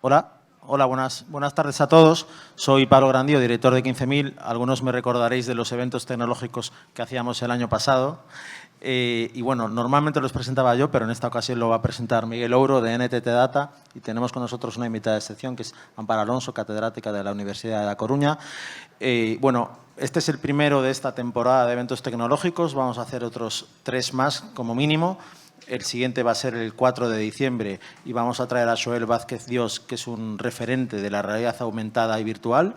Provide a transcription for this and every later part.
Hola, buenas tardes a todos. Soy Pablo Grandío, director de 15.000. Algunos me recordaréis de los eventos tecnológicos que hacíamos el año pasado. Y bueno, normalmente los presentaba yo, pero en esta ocasión lo va a presentar Miguel Ouro, de NTT Data, y tenemos con nosotros una invitada de excepción, que es Amparo Alonso, catedrática de la Universidad de La Coruña. Bueno, este es el primero de esta temporada de eventos tecnológicos. Vamos a hacer otros 3 más, como mínimo. El siguiente va a ser el 4 de diciembre y vamos a traer a Joel Vázquez Dios, que es un referente de la realidad aumentada y virtual.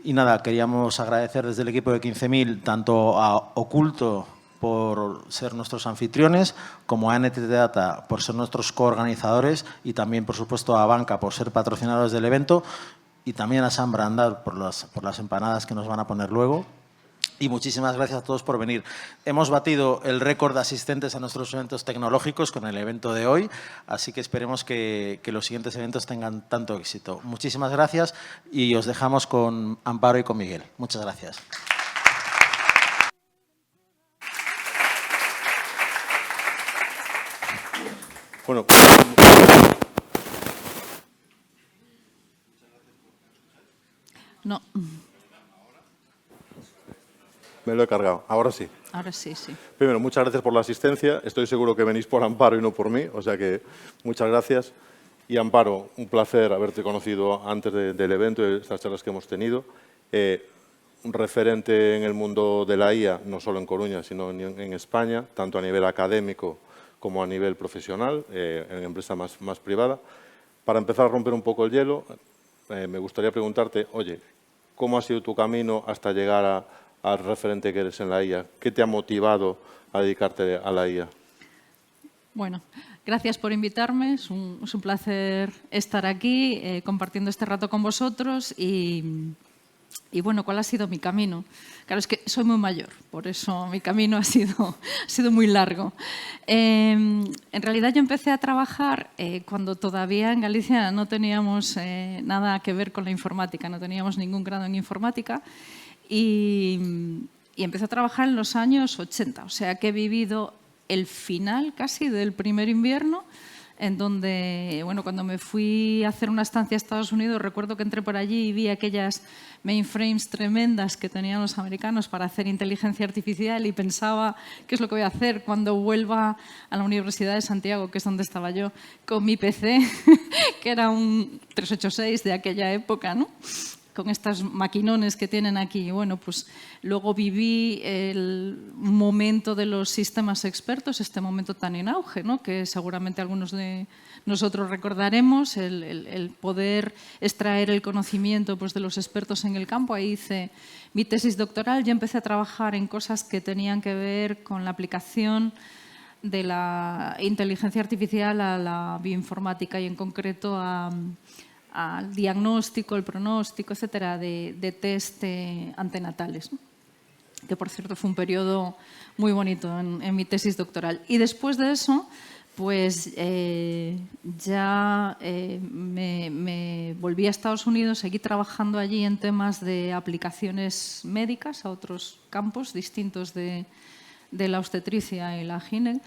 Y nada, queríamos agradecer desde el equipo de 15.000 tanto a Oculto por ser nuestros anfitriones, como a NTT Data por ser nuestros coorganizadores y también, por supuesto, a Banca por ser patrocinadores del evento y también a San Brandal por las empanadas que nos van a poner luego. Y muchísimas gracias a todos por venir. Hemos batido el récord de asistentes a nuestros eventos tecnológicos con el evento de hoy, así que esperemos que los siguientes eventos tengan tanto éxito. Muchísimas gracias y os dejamos con Amparo y con Miguel. Muchas gracias. Bueno, no. Me lo he cargado. Ahora sí. Ahora sí, sí. Primero, muchas gracias por la asistencia. Estoy seguro que venís por Amparo y no por mí, o sea que muchas gracias. Y Amparo, un placer haberte conocido antes del evento y de estas charlas que hemos tenido. Un referente en el mundo de la IA, no solo en Coruña, sino en España, tanto a nivel académico como a nivel profesional, en empresa más privada. Para empezar a romper un poco el hielo, me gustaría preguntarte, oye, ¿cómo ha sido tu camino hasta llegar al referente que eres en la IA? ¿Qué te ha motivado a dedicarte a la IA? Bueno, gracias por invitarme. Es un placer estar aquí compartiendo este rato con vosotros y bueno, ¿cuál ha sido mi camino? Claro, es que soy muy mayor, por eso mi camino ha sido muy largo. En realidad yo empecé a trabajar cuando todavía en Galicia no teníamos nada que ver con la informática, no teníamos ningún grado en informática. Y empecé a trabajar en los años 80, o sea que he vivido el final casi del primer invierno, en donde, bueno, cuando me fui a hacer una estancia a Estados Unidos, recuerdo que entré por allí y vi aquellas mainframes tremendas que tenían los americanos para hacer inteligencia artificial y pensaba, ¿qué es lo que voy a hacer cuando vuelva a la Universidad de Santiago, que es donde estaba yo, con mi PC, que era un 386 de aquella época, ¿no? Con estas maquinones que tienen aquí. Bueno, pues luego viví el momento de los sistemas expertos, este momento tan en auge, ¿no? Que seguramente algunos de nosotros recordaremos, el poder extraer el conocimiento pues, de los expertos en el campo. Ahí hice mi tesis doctoral y empecé a trabajar en cosas que tenían que ver con la aplicación de la inteligencia artificial a la bioinformática y en concreto al diagnóstico, el pronóstico, etcétera, de test antenatales, ¿no? Que por cierto fue un periodo muy bonito en mi tesis doctoral. Y después de eso, pues ya me volví a Estados Unidos, seguí trabajando allí en temas de aplicaciones médicas a otros campos distintos de la obstetricia y la gine.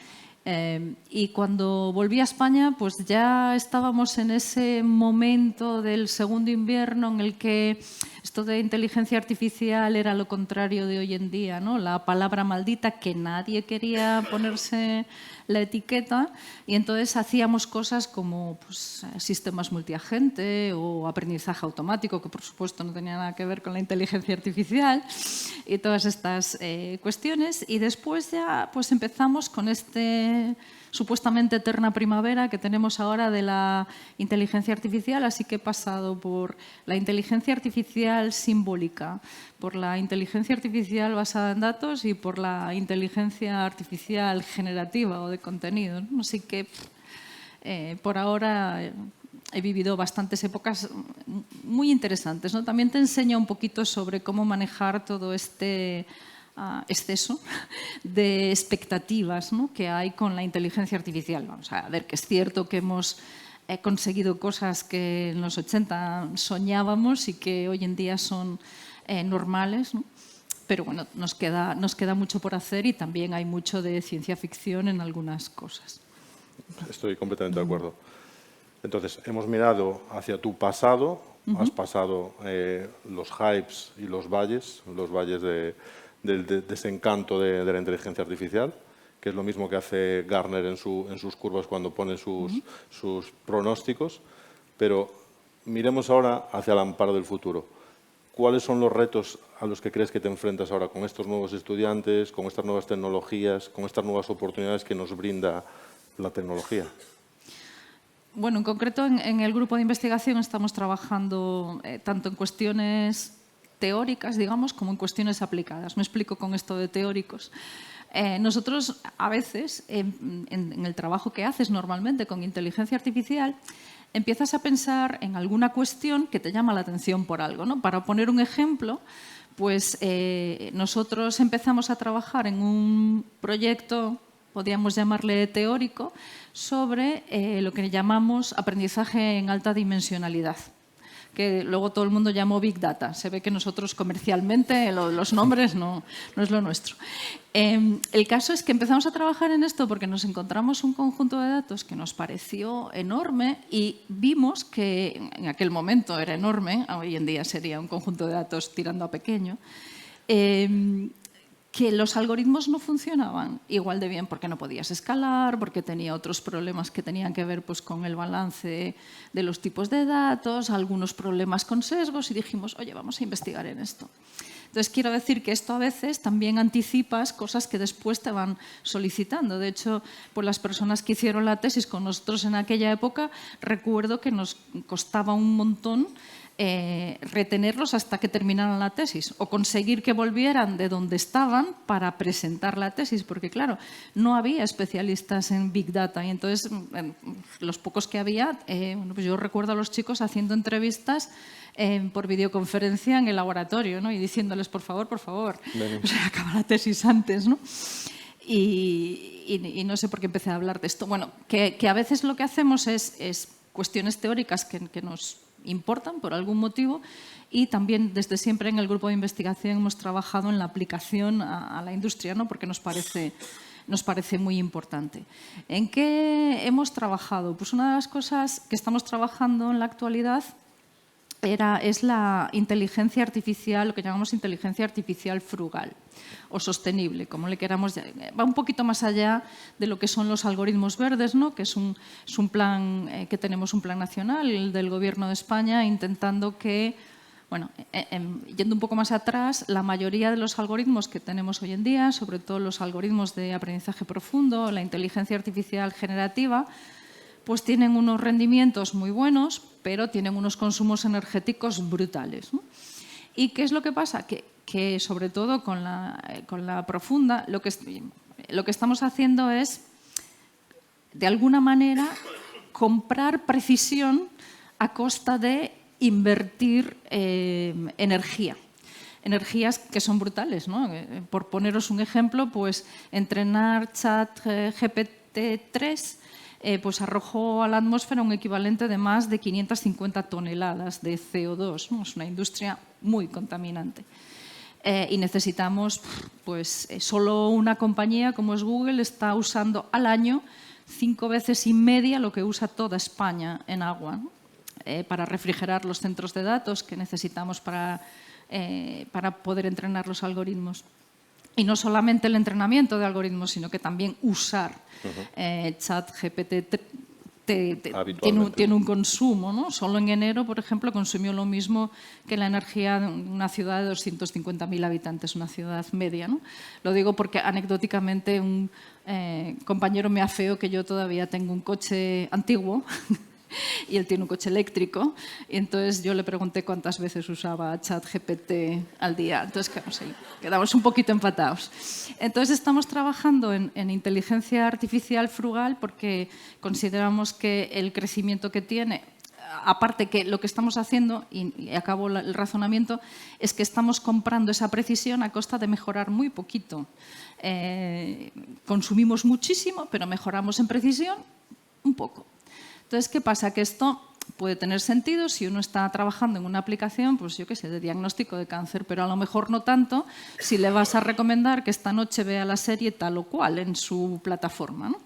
Y cuando volví a España, pues ya estábamos en ese momento del segundo invierno en el que esto de inteligencia artificial era lo contrario de hoy en día, ¿no? La palabra maldita que nadie quería ponerse la etiqueta y entonces hacíamos cosas como pues, sistemas multiagente o aprendizaje automático, que por supuesto no tenía nada que ver con la inteligencia artificial y todas estas cuestiones. Y después ya pues empezamos con este supuestamente eterna primavera que tenemos ahora de la inteligencia artificial, así que he pasado por la inteligencia artificial simbólica, por la inteligencia artificial basada en datos y por la inteligencia artificial generativa o de contenido, ¿no? Así que por ahora he vivido bastantes épocas muy interesantes, ¿no? También te enseña un poquito sobre cómo manejar todo este exceso de expectativas, ¿no? Que hay con la inteligencia artificial. Vamos a ver que es cierto que hemos conseguido cosas que en los 80 soñábamos y que hoy en día son normales, ¿no? Pero bueno, nos queda mucho por hacer y también hay mucho de ciencia ficción en algunas cosas. Estoy completamente de acuerdo. Entonces, hemos mirado hacia tu pasado, has pasado los hypes y los valles del desencanto de la inteligencia artificial, que es lo mismo que hace Gartner en sus curvas cuando pone sus pronósticos, pero miremos ahora hacia el Amparo del futuro. ¿Cuáles son los retos a los que crees que te enfrentas ahora con estos nuevos estudiantes, con estas nuevas tecnologías, con estas nuevas oportunidades que nos brinda la tecnología? Bueno, en concreto en el grupo de investigación estamos trabajando tanto en cuestiones teóricas, digamos, como en cuestiones aplicadas. Me explico con esto de teóricos. Nosotros, a veces, en el trabajo que haces normalmente con inteligencia artificial, empiezas a pensar en alguna cuestión que te llama la atención por algo, ¿no? Para poner un ejemplo, pues nosotros empezamos a trabajar en un proyecto, podríamos llamarle teórico, sobre lo que llamamos aprendizaje en alta dimensionalidad, que luego todo el mundo llamó Big Data. Se ve que nosotros comercialmente los nombres no es lo nuestro. El caso es que empezamos a trabajar en esto porque nos encontramos un conjunto de datos que nos pareció enorme y vimos que en aquel momento era enorme, hoy en día sería un conjunto de datos tirando a pequeño, que los algoritmos no funcionaban igual de bien porque no podías escalar, porque tenía otros problemas que tenían que ver pues, con el balance de los tipos de datos, algunos problemas con sesgos y dijimos, oye, vamos a investigar en esto. Entonces, quiero decir que esto a veces también anticipas cosas que después te van solicitando. De hecho, pues las personas que hicieron la tesis con nosotros en aquella época, recuerdo que nos costaba un montón retenerlos hasta que terminaran la tesis o conseguir que volvieran de donde estaban para presentar la tesis, porque claro, no había especialistas en Big Data y entonces los pocos que había, bueno, pues yo recuerdo a los chicos haciendo entrevistas por videoconferencia en el laboratorio, ¿no? Y diciéndoles, por favor, o sea, acaba la tesis antes, ¿no? Y no sé por qué empecé a hablar de esto. Bueno, que a veces lo que hacemos es cuestiones teóricas que nos importan por algún motivo y también desde siempre en el grupo de investigación hemos trabajado en la aplicación a la industria, ¿no? Porque nos parece muy importante. ¿En qué hemos trabajado? Pues una de las cosas que estamos trabajando en la actualidad es la inteligencia artificial, lo que llamamos inteligencia artificial frugal o sostenible, como le queramos llamar. Va un poquito más allá de lo que son los algoritmos verdes, ¿no? Que es un plan que tenemos, un plan nacional, el del Gobierno de España, intentando que, bueno, yendo un poco más atrás, la mayoría de los algoritmos que tenemos hoy en día, sobre todo los algoritmos de aprendizaje profundo, la inteligencia artificial generativa, pues tienen unos rendimientos muy buenos, pero tienen unos consumos energéticos brutales, ¿no? ¿Y qué es lo que pasa? Que sobre todo con la profunda, lo que estamos haciendo es, de alguna manera, comprar precisión a costa de invertir energía. Energías que son brutales, ¿no? Por poneros un ejemplo, pues entrenar ChatGPT-3 pues arrojó a la atmósfera un equivalente de más de 550 toneladas de CO2, ¿no? Es una industria muy contaminante. Y necesitamos, pues solo una compañía como es Google está usando al año 5 veces y media lo que usa toda España en agua, ¿no? Para refrigerar los centros de datos que necesitamos para poder entrenar los algoritmos. Y no solamente el entrenamiento de algoritmos, sino que también usar ChatGPT tiene un consumo, ¿no? Solo en enero, por ejemplo, consumió lo mismo que la energía de una ciudad de 250.000 habitantes, una ciudad media, ¿no? Lo digo porque anecdóticamente un compañero me afeó que yo todavía tengo un coche antiguo y él tiene un coche eléctrico. Y entonces yo le pregunté cuántas veces usaba ChatGPT al día. Entonces, claro, sí, quedamos un poquito empatados. Entonces, estamos trabajando en inteligencia artificial frugal porque consideramos que el crecimiento que tiene, aparte que lo que estamos haciendo, y acabo el razonamiento, es que estamos comprando esa precisión a costa de mejorar muy poquito. Consumimos muchísimo, pero mejoramos en precisión un poco. Entonces, ¿qué pasa? Que esto puede tener sentido si uno está trabajando en una aplicación, pues yo qué sé, de diagnóstico de cáncer, pero a lo mejor no tanto si le vas a recomendar que esta noche vea la serie tal o cual en su plataforma, ¿no?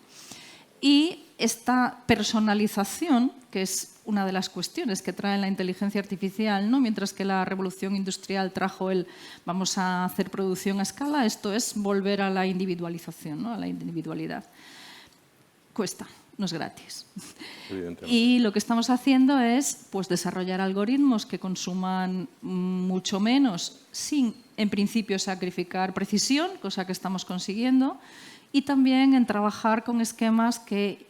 Y esta personalización, que es una de las cuestiones que trae la inteligencia artificial, ¿no? Mientras que la revolución industrial trajo el vamos a hacer producción a escala, esto es volver a la individualización, ¿no? A la individualidad. Cuesta, no es gratis. Y lo que estamos haciendo es pues, desarrollar algoritmos que consuman mucho menos sin, en principio, sacrificar precisión, cosa que estamos consiguiendo, y también en trabajar con esquemas que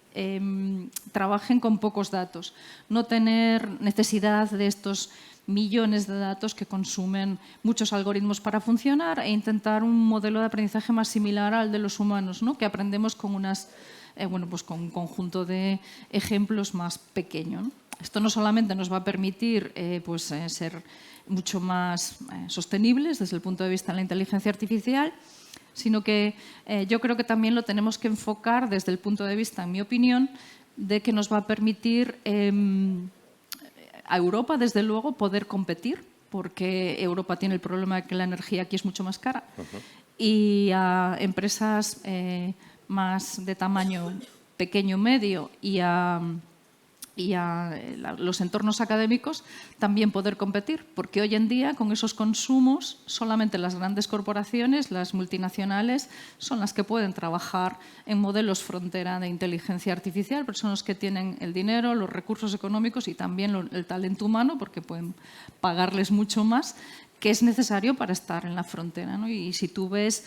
trabajen con pocos datos. No tener necesidad de estos millones de datos que consumen muchos algoritmos para funcionar e intentar un modelo de aprendizaje más similar al de los humanos, ¿no? Que aprendemos con con un conjunto de ejemplos más pequeño, ¿no? Esto no solamente nos va a permitir ser mucho más sostenibles desde el punto de vista de la inteligencia artificial, sino que yo creo que también lo tenemos que enfocar desde el punto de vista, en mi opinión, de que nos va a permitir a Europa, desde luego, poder competir, porque Europa tiene el problema de que la energía aquí es mucho más cara, y a empresas más de tamaño pequeño, medio y a los entornos académicos también poder competir, porque hoy en día con esos consumos solamente las grandes corporaciones, las multinacionales, son las que pueden trabajar en modelos frontera de inteligencia artificial, pero son los que tienen el dinero, los recursos económicos y también el talento humano, porque pueden pagarles mucho más, que es necesario para estar en la frontera, ¿no? Y si tú ves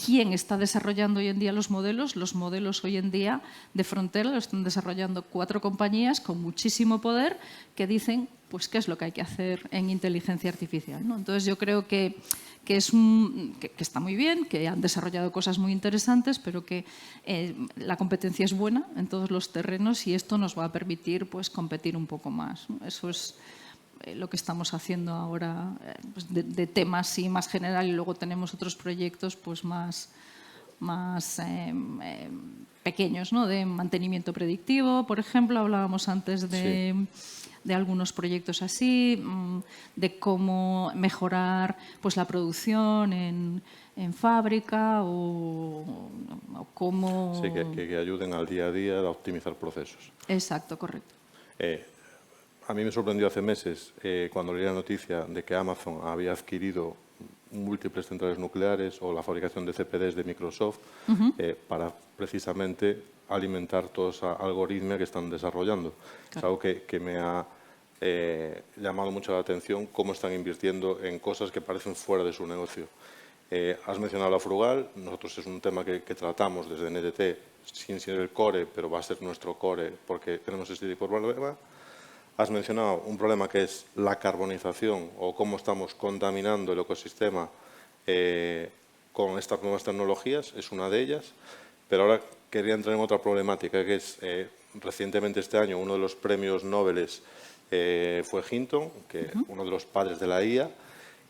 quién está desarrollando hoy en día los modelos hoy en día de frontera los están desarrollando 4 compañías con muchísimo poder que dicen pues qué es lo que hay que hacer en inteligencia artificial, ¿no? Entonces yo creo que está muy bien, que han desarrollado cosas muy interesantes, pero que la competencia es buena en todos los terrenos y esto nos va a permitir pues competir un poco más, ¿no? Eso es lo que estamos haciendo ahora pues de temas sí, más general, y luego tenemos otros proyectos pues más pequeños, ¿no? De mantenimiento predictivo, por ejemplo, hablábamos antes de algunos proyectos así, de cómo mejorar pues la producción en fábrica o cómo... Sí, que ayuden al día a día a optimizar procesos. Exacto, correcto. A mí me sorprendió hace meses cuando leí la noticia de que Amazon había adquirido múltiples centrales nucleares o la fabricación de CPDs de Microsoft para precisamente alimentar toda esa algoritmia que están desarrollando. Claro. Es algo que me ha llamado mucho la atención cómo están invirtiendo en cosas que parecen fuera de su negocio. Has mencionado la Frugal, nosotros es un tema que tratamos desde NTT sin ser el core, pero va a ser nuestro core porque tenemos este tipo de problema. Has mencionado un problema que es la carbonización o cómo estamos contaminando el ecosistema con estas nuevas tecnologías, es una de ellas. Pero ahora quería entrar en otra problemática, que es recientemente este año uno de los premios Nobel fue Hinton, que uno de los padres de la IA,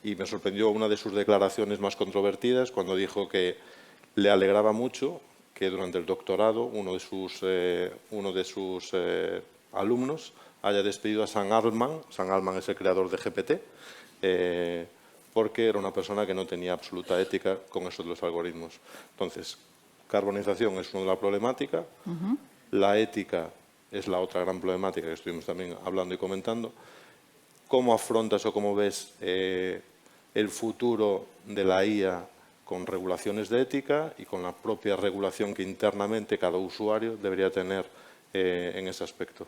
y me sorprendió una de sus declaraciones más controvertidas cuando dijo que le alegraba mucho que durante el doctorado uno de sus alumnos haya despedido a Sam Altman. Sam Altman es el creador de GPT, porque era una persona que no tenía absoluta ética con eso de los algoritmos. Entonces, carbonización es una de las problemáticas, la ética es la otra gran problemática que estuvimos también hablando y comentando. ¿Cómo afrontas o cómo ves el futuro de la IA con regulaciones de ética y con la propia regulación que internamente cada usuario debería tener en ese aspecto?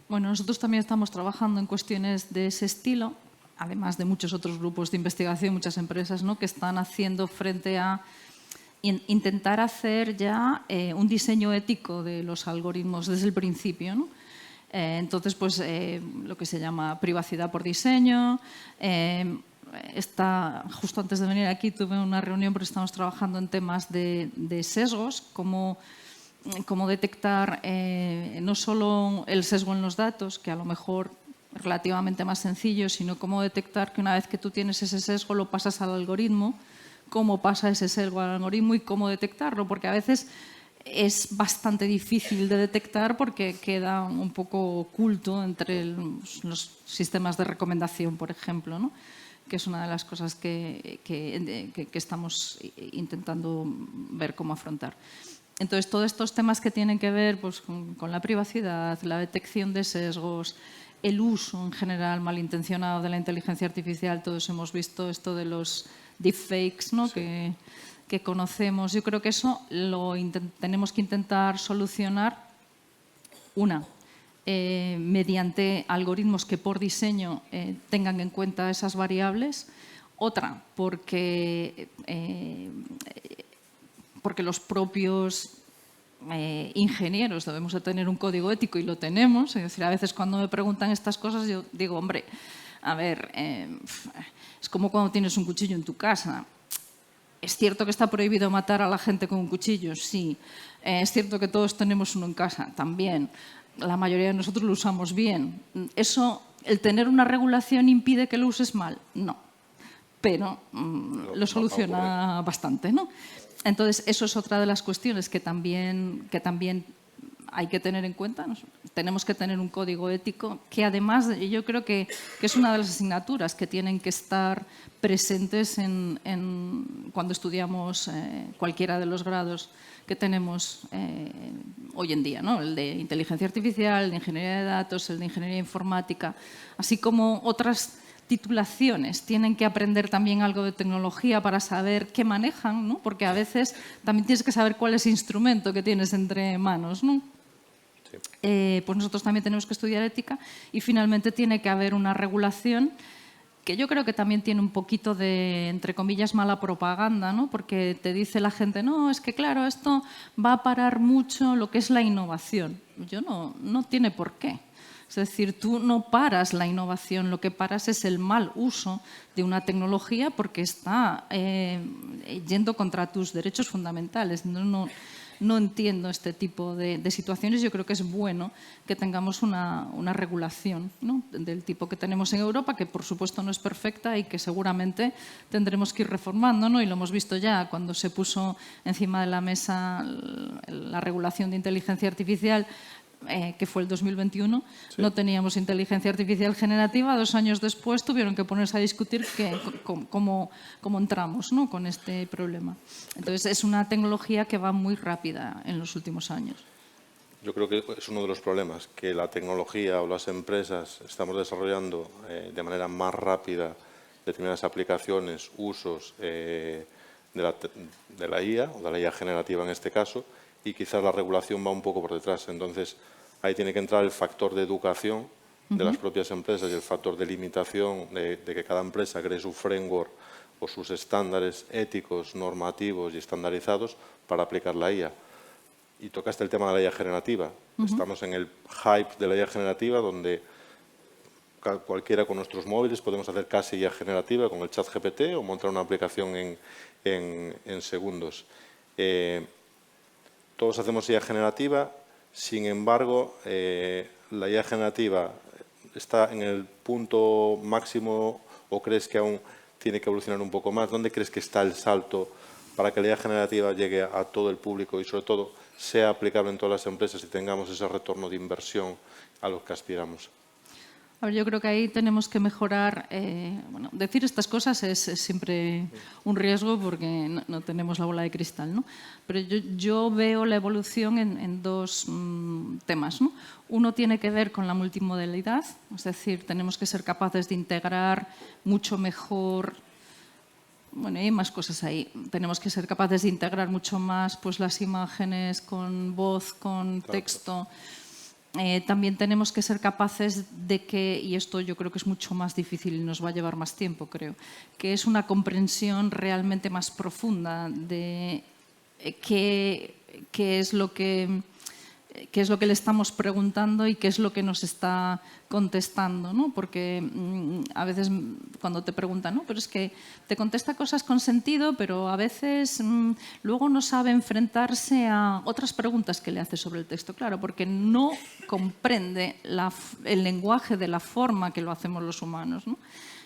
Bueno, nosotros también estamos trabajando en cuestiones de ese estilo, además de muchos otros grupos de investigación, muchas empresas, ¿no? Que están haciendo frente a intentar hacer ya un diseño ético de los algoritmos desde el principio, ¿no? Entonces, pues lo que se llama privacidad por diseño. Justo antes de venir aquí tuve una reunión porque estamos trabajando en temas de sesgos, cómo detectar no solo el sesgo en los datos, que a lo mejor es relativamente más sencillo, sino cómo detectar que una vez que tú tienes ese sesgo lo pasas al algoritmo, cómo pasa ese sesgo al algoritmo y cómo detectarlo, porque a veces es bastante difícil de detectar porque queda un poco oculto entre los sistemas de recomendación, por ejemplo, ¿no? que es una de las cosas que estamos intentando ver cómo afrontar. Entonces, todos estos temas que tienen que ver pues, con la privacidad, la detección de sesgos, el uso en general malintencionado de la inteligencia artificial, todos hemos visto esto de los deepfakes, ¿no? Sí. que conocemos. Yo creo que eso lo tenemos que intentar solucionar, mediante algoritmos que por diseño tengan en cuenta esas variables. Otra, porque los propios ingenieros debemos de tener un código ético y lo tenemos. Es decir, a veces cuando me preguntan estas cosas yo digo, hombre, a ver, es como cuando tienes un cuchillo en tu casa. ¿Es cierto que está prohibido matar a la gente con un cuchillo? Sí. ¿Es cierto que todos tenemos uno en casa? También. La mayoría de nosotros lo usamos bien. ¿Eso, el tener una regulación impide que lo uses mal? No. Pero lo soluciona bastante, ¿no? Entonces, eso es otra de las cuestiones que también hay que tener en cuenta. Tenemos que tener un código ético que además yo creo que es una de las asignaturas que tienen que estar presentes cuando estudiamos cualquiera de los grados que tenemos hoy en día, ¿no? El de inteligencia artificial, el de ingeniería de datos, el de ingeniería informática, así como otras titulaciones. Tienen que aprender también algo de tecnología para saber qué manejan, ¿no? Porque a veces también tienes que saber cuál es el instrumento que tienes entre manos, ¿no? Sí. Pues nosotros también tenemos que estudiar ética y finalmente tiene que haber una regulación que yo creo que también tiene un poquito de, entre comillas, mala propaganda, ¿no? Porque te dice la gente, no, es que claro, esto va a parar mucho lo que es la innovación. No tiene por qué. Es decir, tú no paras la innovación, lo que paras es el mal uso de una tecnología porque está yendo contra tus derechos fundamentales. No entiendo este tipo de situaciones. Yo creo que es bueno que tengamos una regulación, ¿no? Del tipo que tenemos en Europa, que por supuesto no es perfecta y que seguramente tendremos que ir reformando, ¿no? Y lo hemos visto ya cuando se puso encima de la mesa la regulación de inteligencia artificial, que fue el 2021, sí. No teníamos inteligencia artificial generativa. 2 años después tuvieron que ponerse a discutir cómo entramos, ¿no? Con este problema. Entonces, es una tecnología que va muy rápida en los últimos años. Yo creo que es uno de los problemas, que la tecnología o las empresas estamos desarrollando de manera más rápida determinadas aplicaciones, usos de la IA, o de la IA generativa en este caso, y quizás la regulación va un poco por detrás. Entonces, ahí tiene que entrar el factor de educación de las propias empresas y el factor de limitación de que cada empresa cree su framework o sus estándares éticos, normativos y estandarizados para aplicar la IA. Y tocaste el tema de la IA generativa. Estamos en el hype de la IA generativa, donde cualquiera con nuestros móviles podemos hacer casi IA generativa con el ChatGPT o montar una aplicación en segundos. Todos hacemos IA generativa, sin embargo, la IA generativa está en el punto máximo o crees que aún tiene que evolucionar un poco más. ¿Dónde crees que está el salto para que la IA generativa llegue a todo el público y sobre todo sea aplicable en todas las empresas y tengamos ese retorno de inversión a lo que aspiramos? A ver, yo creo que ahí tenemos que mejorar. Bueno, decir estas cosas es siempre un riesgo porque no tenemos la bola de cristal, ¿no? Pero yo veo la evolución en 2 temas, ¿no? Uno tiene que ver con la multimodalidad, es decir, tenemos que ser capaces de integrar mucho mejor. Bueno, hay más cosas ahí. Tenemos que ser capaces de integrar mucho más pues, las imágenes con voz, con texto. También tenemos que ser capaces de que, y esto yo creo que es mucho más difícil y nos va a llevar más tiempo, creo, que es una comprensión realmente más profunda de qué es lo que le estamos preguntando y qué es lo que nos está contestando, ¿no? Porque a veces cuando te preguntan, ¿no? Pero es que te contesta cosas con sentido, pero a veces luego no sabe enfrentarse a otras preguntas que le hace sobre el texto, claro, porque no comprende el lenguaje de la forma que lo hacemos los humanos, ¿no?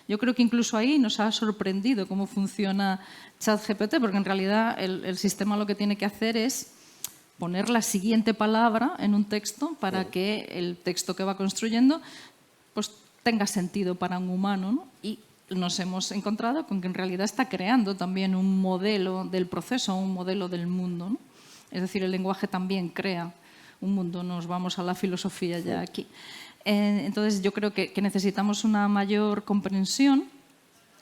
Yo creo que incluso ahí nos ha sorprendido cómo funciona ChatGPT, porque en realidad el sistema lo que tiene que hacer es poner la siguiente palabra en un texto para que el texto que va construyendo pues, tenga sentido para un humano, ¿no? Y nos hemos encontrado con que en realidad está creando también un modelo del proceso, un modelo del mundo, ¿no? Es decir, el lenguaje también crea un mundo. Nos vamos a la filosofía ya aquí. Entonces, yo creo que necesitamos una mayor comprensión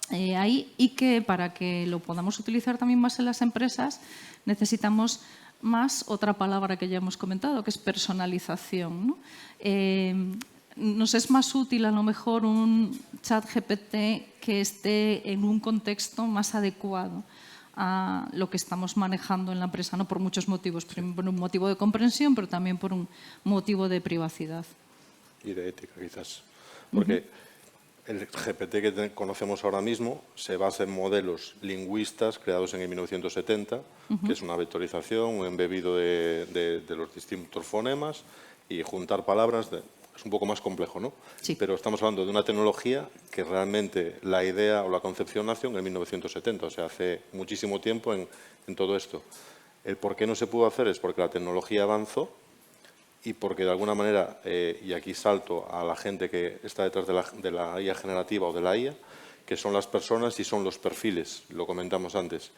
ahí, y que para que lo podamos utilizar también más en las empresas necesitamos más otra palabra que ya hemos comentado, que es personalización, ¿no? Nos es más útil a lo mejor un chat GPT que esté en un contexto más adecuado a lo que estamos manejando en la empresa, ¿no? Por muchos motivos, por un motivo de comprensión, pero también por un motivo de privacidad. Y de ética, quizás. Porque el GPT que conocemos ahora mismo se basa en modelos lingüistas creados en el 1970, que es una vectorización, un embebido de los distintos fonemas y juntar palabras. Es un poco más complejo, ¿no? Sí. Pero estamos hablando de una tecnología que realmente la idea o la concepción nació en el 1970, o sea, hace muchísimo tiempo en todo esto. El por qué no se pudo hacer es porque la tecnología avanzó y porque de alguna manera, y aquí salto a la gente que está detrás de la IA generativa o de la IA, que son las personas y son los perfiles, lo comentamos antes.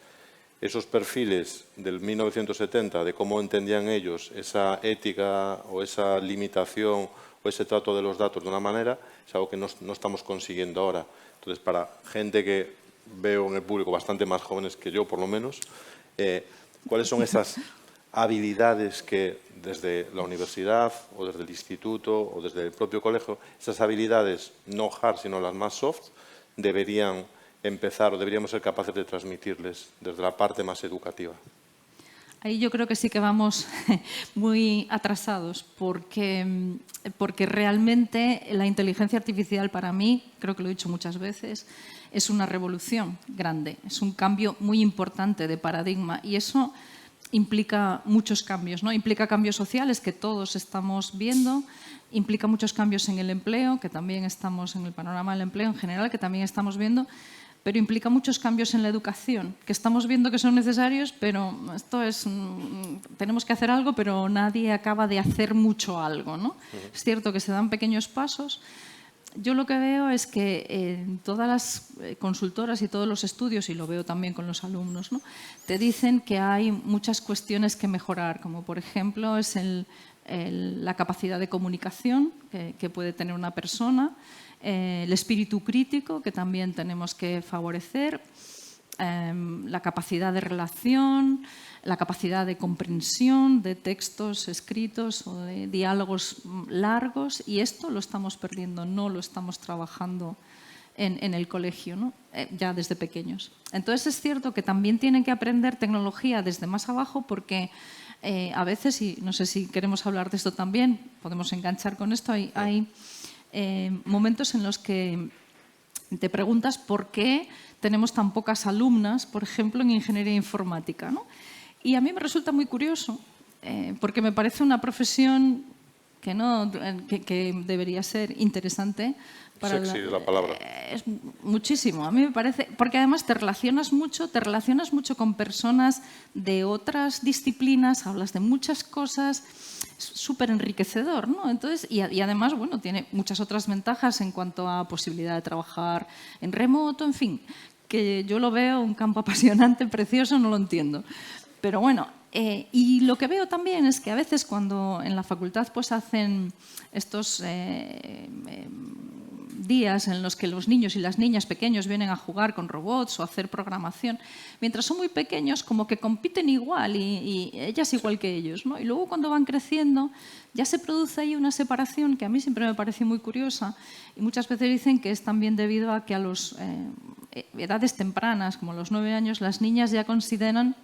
Esos perfiles del 1970, de cómo entendían ellos esa ética o esa limitación o ese trato de los datos de una manera, es algo que no estamos consiguiendo ahora. Entonces, para gente que veo en el público bastante más jóvenes que yo, por lo menos, ¿cuáles son esas habilidades que desde la universidad o desde el instituto o desde el propio colegio, esas habilidades no hard, sino las más soft, deberían empezar o deberíamos ser capaces de transmitirles desde la parte más educativa? Ahí yo creo que sí que vamos muy atrasados, porque realmente la inteligencia artificial para mí, creo que lo he dicho muchas veces, es una revolución grande, es un cambio muy importante de paradigma, y eso implica muchos cambios, ¿no? Implica cambios sociales que todos estamos viendo, implica muchos cambios en el empleo, que también estamos en el panorama del empleo en general, que también estamos viendo, pero implica muchos cambios en la educación, que estamos viendo que son necesarios, pero esto es, tenemos que hacer algo, pero nadie acaba de hacer mucho algo, ¿no? Es cierto que se dan pequeños pasos. Yo lo que veo es que todas las consultoras y todos los estudios, y lo veo también con los alumnos, ¿no?, te dicen que hay muchas cuestiones que mejorar, como por ejemplo es la capacidad de comunicación que puede tener una persona, el espíritu crítico, que también tenemos que favorecer, la capacidad de relación, la capacidad de comprensión de textos escritos o de diálogos largos, y esto lo estamos perdiendo, no lo estamos trabajando en el colegio, ¿no? Ya desde pequeños. Entonces es cierto que también tienen que aprender tecnología desde más abajo, porque a veces, y no sé si queremos hablar de esto también, podemos enganchar con esto, hay momentos en los que te preguntas por qué tenemos tan pocas alumnas, por ejemplo, en ingeniería informática, ¿no? Y a mí me resulta muy curioso, porque me parece una profesión que debería ser interesante. Sexy es la palabra. Es muchísimo, a mí me parece, porque además te relacionas mucho con personas de otras disciplinas, hablas de muchas cosas, es súper enriquecedor, ¿no? Entonces, y además, bueno, tiene muchas otras ventajas en cuanto a posibilidad de trabajar en remoto, en fin, que yo lo veo un campo apasionante, precioso, no lo entiendo. Pero bueno, y lo que veo también es que a veces cuando en la facultad pues hacen estos días en los que los niños y las niñas pequeños vienen a jugar con robots o a hacer programación, mientras son muy pequeños como que compiten igual y ellas igual que ellos, ¿no? Y luego cuando van creciendo ya se produce ahí una separación que a mí siempre me parece muy curiosa, y muchas veces dicen que es también debido a que a las edades tempranas, como a los 9 años, las niñas ya consideran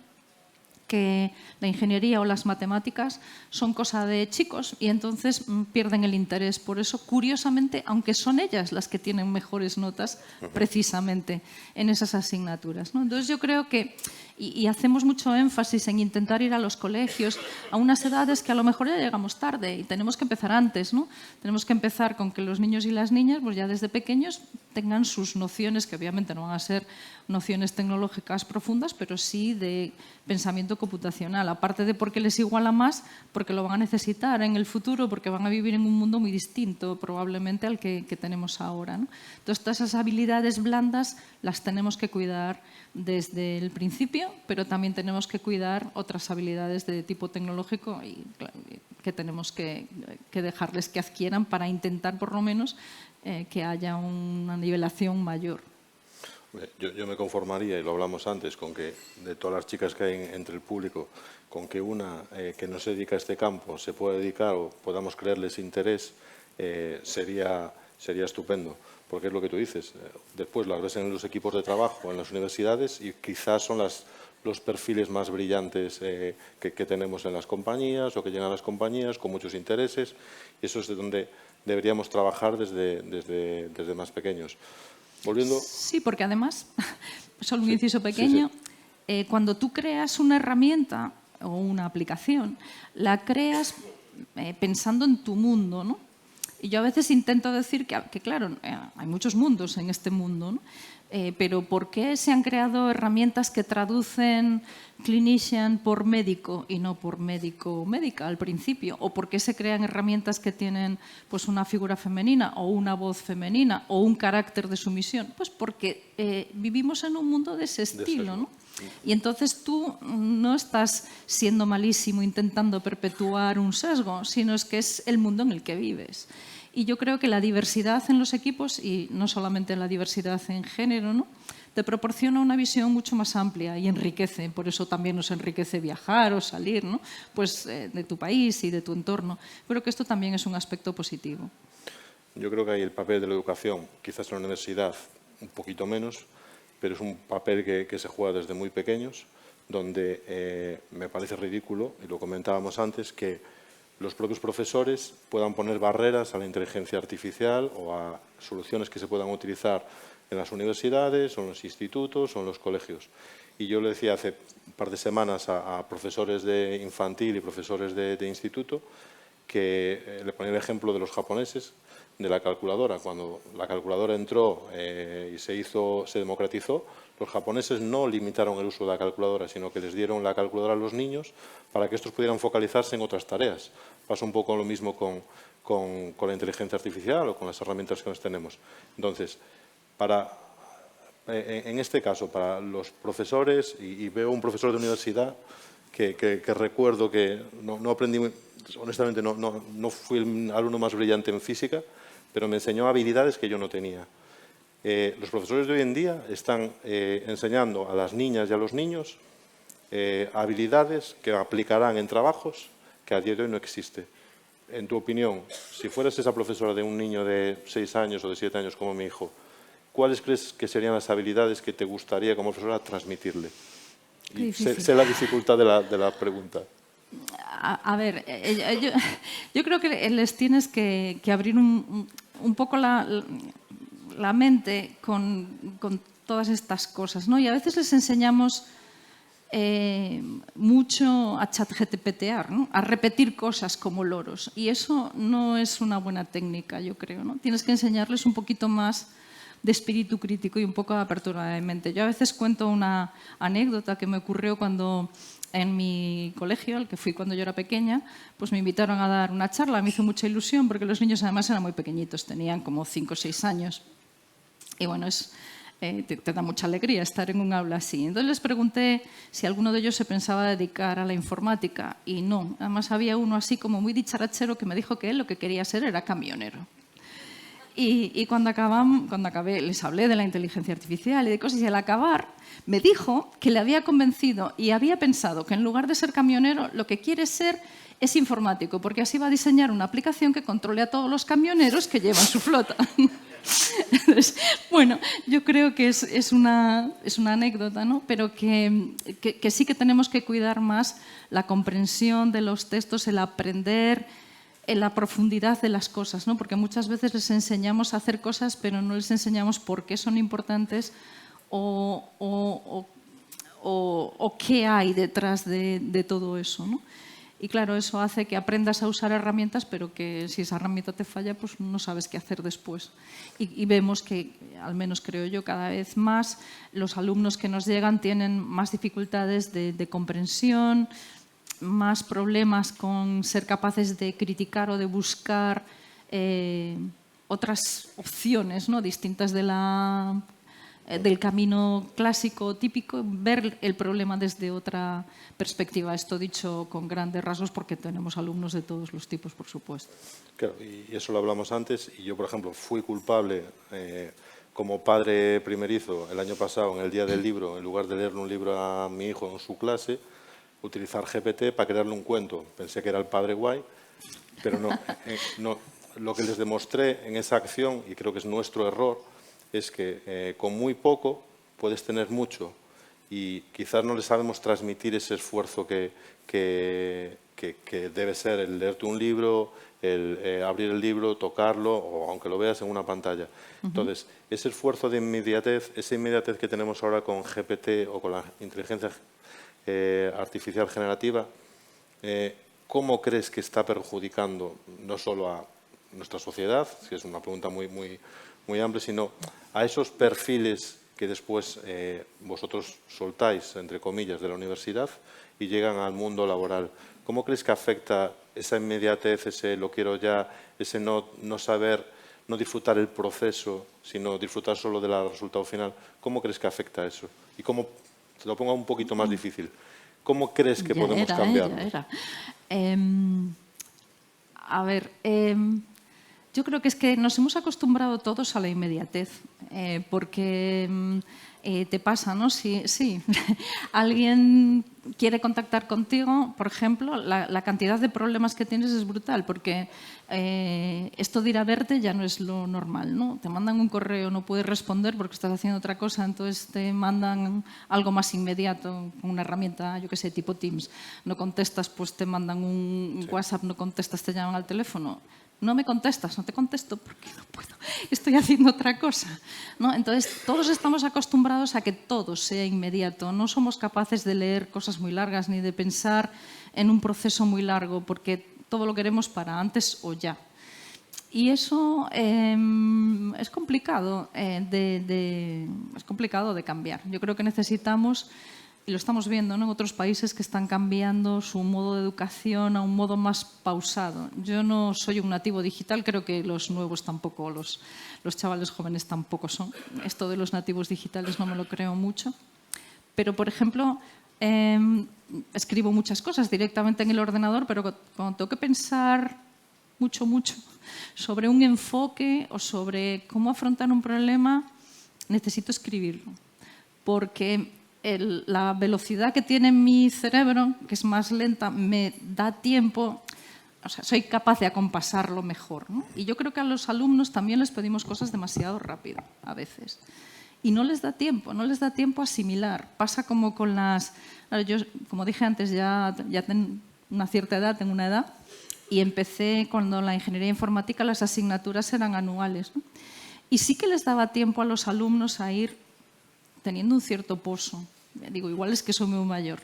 que la ingeniería o las matemáticas son cosa de chicos y entonces pierden el interés. Por eso, curiosamente, aunque son ellas las que tienen mejores notas precisamente en esas asignaturas, ¿no? Entonces yo creo que, y hacemos mucho énfasis en intentar ir a los colegios a unas edades que a lo mejor ya llegamos tarde y tenemos que empezar antes, ¿no? Tenemos que empezar con que los niños y las niñas, pues ya desde pequeños, tengan sus nociones, que obviamente no van a ser nociones tecnológicas profundas, pero sí de pensamiento computacional. Aparte de porque les iguala más, porque lo van a necesitar en el futuro, porque van a vivir en un mundo muy distinto probablemente al que tenemos ahora, ¿no? Entonces, todas esas habilidades blandas las tenemos que cuidar desde el principio, pero también tenemos que cuidar otras habilidades de tipo tecnológico y que tenemos que dejarles que adquieran para intentar, por lo menos, que haya una nivelación mayor. Yo me conformaría, y lo hablamos antes, con que de todas las chicas que hay entre el público, con que una que no se dedica a este campo se pueda dedicar o podamos creerles interés, sería estupendo. Porque es lo que tú dices. Después las ves en los equipos de trabajo, en las universidades, y quizás son los perfiles más brillantes que tenemos en las compañías o que llegan a las compañías con muchos intereses. Y eso es de donde deberíamos trabajar desde más pequeños. Volviendo... Sí, porque además, solo un inciso pequeño, cuando tú creas una herramienta o una aplicación, la creas pensando en tu mundo, ¿no? Y yo a veces intento decir que claro, hay muchos mundos en este mundo, ¿no? Pero ¿por qué se han creado herramientas que traducen clinician por médico y no por médico o médica al principio? ¿O por qué se crean herramientas que tienen pues, una figura femenina o una voz femenina o un carácter de sumisión? Pues porque vivimos en un mundo de ese estilo, ¿no? Y entonces tú no estás siendo malísimo intentando perpetuar un sesgo, sino es que es el mundo en el que vives. Y yo creo que la diversidad en los equipos, y no solamente la diversidad en género, ¿no?, te proporciona una visión mucho más amplia y enriquece. Por eso también nos enriquece viajar o salir, ¿no?, pues, de tu país y de tu entorno. Creo que esto también es un aspecto positivo. Yo creo que hay el papel de la educación, quizás en la universidad un poquito menos, pero es un papel que se juega desde muy pequeños, donde me parece ridículo, y lo comentábamos antes, que los propios profesores puedan poner barreras a la inteligencia artificial o a soluciones que se puedan utilizar en las universidades o en los institutos o en los colegios. Y yo le decía hace un par de semanas a profesores de infantil y profesores de instituto que le ponía el ejemplo de los japoneses, de la calculadora. Cuando la calculadora entró y se democratizó, los japoneses no limitaron el uso de la calculadora, sino que les dieron la calculadora a los niños para que estos pudieran focalizarse en otras tareas. Pasa un poco lo mismo con la inteligencia artificial o con las herramientas que nos tenemos. Entonces, en este caso, para los profesores, y veo un profesor de universidad que recuerdo que no aprendí, honestamente no fui el alumno más brillante en física, pero me enseñó habilidades que yo no tenía. Los profesores de hoy en día están enseñando a las niñas y a los niños habilidades que aplicarán en trabajos que a día de hoy no existe. En tu opinión, si fueras esa profesora de un niño de 6 años o de 7 años como mi hijo, ¿cuáles crees que serían las habilidades que te gustaría como profesora transmitirle? Y sé la dificultad de la pregunta. A ver, yo creo que les tienes que abrir un poco la mente con todas estas cosas, ¿no? Y a veces les enseñamos mucho a chatgptear, ¿no?, a repetir cosas como loros. Y eso no es una buena técnica, yo creo, ¿no? Tienes que enseñarles un poquito más de espíritu crítico y un poco de apertura de mente. Yo a veces cuento una anécdota que me ocurrió cuando en mi colegio, al que fui cuando yo era pequeña, pues me invitaron a dar una charla. Me hizo mucha ilusión porque los niños además eran muy pequeñitos, tenían como 5 o 6 años. Y bueno, te da mucha alegría estar en un aula así. Entonces les pregunté si alguno de ellos se pensaba dedicar a la informática y no. Además había uno así como muy dicharachero que me dijo que él lo que quería ser era camionero. Y cuando acabé, les hablé de la inteligencia artificial y de cosas, y al acabar me dijo que le había convencido y había pensado que en lugar de ser camionero, lo que quiere ser es informático, porque así va a diseñar una aplicación que controle a todos los camioneros que llevan su flota. Entonces, bueno, yo creo que es una anécdota, ¿no?, pero que sí que tenemos que cuidar más la comprensión de los textos, el aprender en la profundidad de las cosas, ¿no?, porque muchas veces les enseñamos a hacer cosas, pero no les enseñamos por qué son importantes o qué hay detrás de todo eso, ¿no? Y claro, eso hace que aprendas a usar herramientas, pero que si esa herramienta te falla, pues no sabes qué hacer después. Y vemos que, al menos creo yo, cada vez más los alumnos que nos llegan tienen más dificultades de comprensión, más problemas con ser capaces de criticar o de buscar otras opciones, ¿no?, distintas del camino clásico típico, ver el problema desde otra perspectiva. Esto dicho con grandes rasgos, porque tenemos alumnos de todos los tipos, por supuesto. Claro, y eso lo hablamos antes, y yo, por ejemplo, fui culpable como padre primerizo el año pasado, en el Día del Libro, en lugar de leerle un libro a mi hijo en su clase, utilizar GPT para crearle un cuento. Pensé que era el padre guay, pero no. Lo que les demostré en esa acción, y creo que es nuestro error, es que con muy poco puedes tener mucho, y quizás no le sabemos transmitir ese esfuerzo que debe ser el leerte un libro, el abrir el libro, tocarlo, o aunque lo veas en una pantalla. Entonces, ese esfuerzo de inmediatez, esa inmediatez que tenemos ahora con GPT o con la inteligencia artificial generativa, ¿cómo crees que está perjudicando no solo a nuestra sociedad, que es una pregunta muy amplia, sino a esos perfiles que después vosotros soltáis, entre comillas, de la universidad y llegan al mundo laboral? ¿Cómo crees que afecta esa inmediatez, ese lo quiero ya, ese no saber, no disfrutar el proceso, sino disfrutar solo del resultado final? ¿Cómo crees que afecta eso? Y cómo, te lo pongo un poquito más difícil, ¿cómo crees que podemos cambiarlo? A ver, yo creo que es que nos hemos acostumbrado todos a la inmediatez, porque te pasa, ¿no? Si alguien quiere contactar contigo, por ejemplo, la cantidad de problemas que tienes es brutal, porque esto de ir a verte ya no es lo normal, ¿no? Te mandan un correo, no puedes responder porque estás haciendo otra cosa, entonces te mandan algo más inmediato, una herramienta, yo qué sé, tipo Teams. No contestas, pues te mandan un WhatsApp, no contestas, te llaman al teléfono. No me contestas, no te contesto porque no puedo, estoy haciendo otra cosa, ¿no? Entonces, todos estamos acostumbrados a que todo sea inmediato. No somos capaces de leer cosas muy largas ni de pensar en un proceso muy largo, porque todo lo queremos para antes o ya. Y eso es complicado es complicado de cambiar. Yo creo que necesitamos, y lo estamos viendo, ¿no?, en otros países que están cambiando su modo de educación a un modo más pausado. Yo no soy un nativo digital, creo que los nuevos tampoco, los chavales jóvenes tampoco son. Esto de los nativos digitales no me lo creo mucho. Pero, por ejemplo, escribo muchas cosas directamente en el ordenador, pero cuando tengo que pensar mucho sobre un enfoque o sobre cómo afrontar un problema, necesito escribirlo. Porque la velocidad que tiene mi cerebro, que es más lenta, me da tiempo, o sea, soy capaz de acompasarlo mejor, ¿no? Y yo creo que a los alumnos también les pedimos cosas demasiado rápido, a veces. Y no les da tiempo a asimilar. Pasa como con las... Yo, como dije antes, ya tengo una cierta edad, tengo una edad, y empecé cuando la ingeniería informática, las asignaturas eran anuales, ¿no? Y sí que les daba tiempo a los alumnos a ir teniendo un cierto pozo. Digo, igual es que soy muy mayor.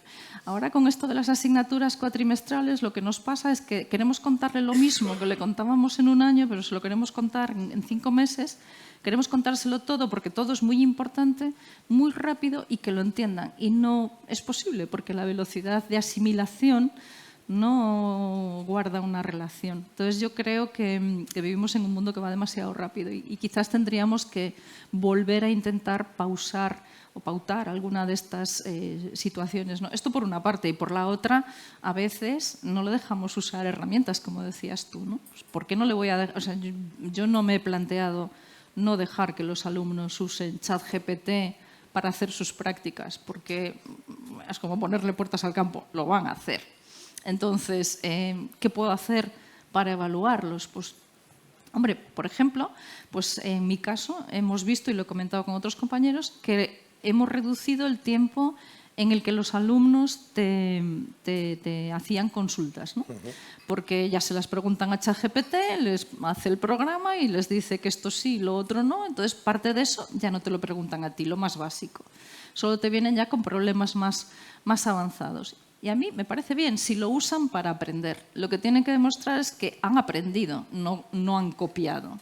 Ahora, con esto de las asignaturas cuatrimestrales, lo que nos pasa es que queremos contarle lo mismo que le contábamos en un año, pero se lo queremos contar en 5 meses. Queremos contárselo todo porque todo es muy importante, muy rápido y que lo entiendan. Y no es posible porque la velocidad de asimilación no guarda una relación. Entonces yo creo que vivimos en un mundo que va demasiado rápido y quizás tendríamos que volver a intentar pausar o pautar alguna de estas situaciones, ¿no? Esto por una parte, y por la otra, a veces no le dejamos usar herramientas, como decías tú, ¿no? Pues, ¿por qué no le voy a dejar? O sea, yo no me he planteado no dejar que los alumnos usen ChatGPT para hacer sus prácticas, porque es como ponerle puertas al campo, lo van a hacer. Entonces, ¿qué puedo hacer para evaluarlos? Pues, hombre, por ejemplo, pues en mi caso hemos visto, y lo he comentado con otros compañeros, que hemos reducido el tiempo en el que los alumnos te hacían consultas, ¿no? Porque ya se las preguntan a ChatGPT, les hace el programa y les dice que esto sí, lo otro no. Entonces, parte de eso ya no te lo preguntan a ti, lo más básico. Solo te vienen ya con problemas más avanzados. Y a mí me parece bien si lo usan para aprender. Lo que tienen que demostrar es que han aprendido, no han copiado.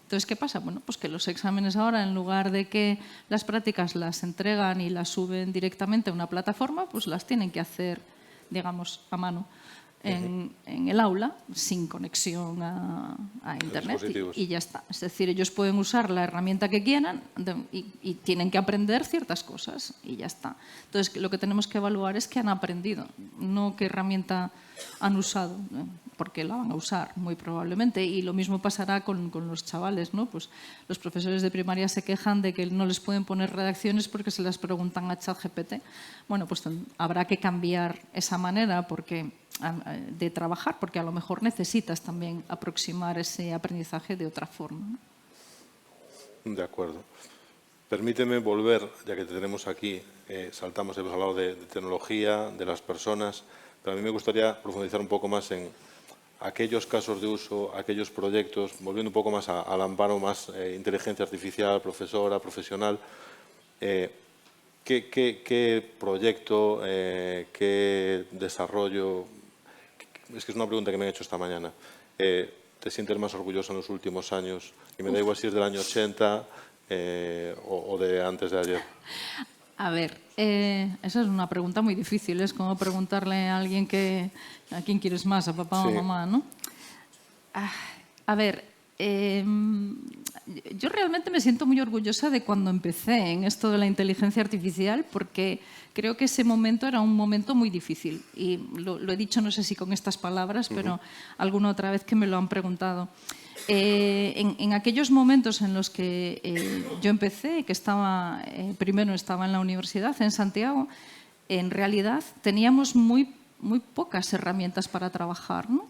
Entonces, ¿qué pasa? Bueno, pues que los exámenes ahora, en lugar de que las prácticas las entregan y las suben directamente a una plataforma, pues las tienen que hacer, digamos, a mano en el aula, sin conexión a Internet y ya está. Es decir, ellos pueden usar la herramienta que quieran y tienen que aprender ciertas cosas y ya está. Entonces, lo que tenemos que evaluar es qué han aprendido, no qué herramienta han usado, porque la van a usar muy probablemente. Y lo mismo pasará con los chavales, ¿no? Pues los profesores de primaria se quejan de que no les pueden poner redacciones porque se las preguntan a ChatGPT. Bueno, pues habrá que cambiar esa manera de trabajar, porque a lo mejor necesitas también aproximar ese aprendizaje de otra forma, ¿no? De acuerdo. Permíteme volver, ya que te tenemos aquí, hemos hablado de tecnología, de las personas, pero a mí me gustaría profundizar un poco más en aquellos casos de uso, aquellos proyectos, volviendo un poco más al amparo más inteligencia artificial, profesora, profesional. ¿Qué proyecto, qué desarrollo? Es que es una pregunta que me han hecho esta mañana. ¿Te sientes más orgulloso en los últimos años? Y me da igual si es del año 80 o de antes de ayer. A ver, esa es una pregunta muy difícil. Es como preguntarle a alguien a quién quieres más, a papá o a mamá, ¿no? A ver, yo realmente me siento muy orgullosa de cuando empecé en esto de la inteligencia artificial, porque creo que ese momento era un momento muy difícil. Y lo he dicho, no sé si con estas palabras, pero alguna otra vez que me lo han preguntado. En aquellos momentos en los que yo empecé, que primero estaba en la universidad, en Santiago, en realidad teníamos muy pocas herramientas para trabajar, ¿no?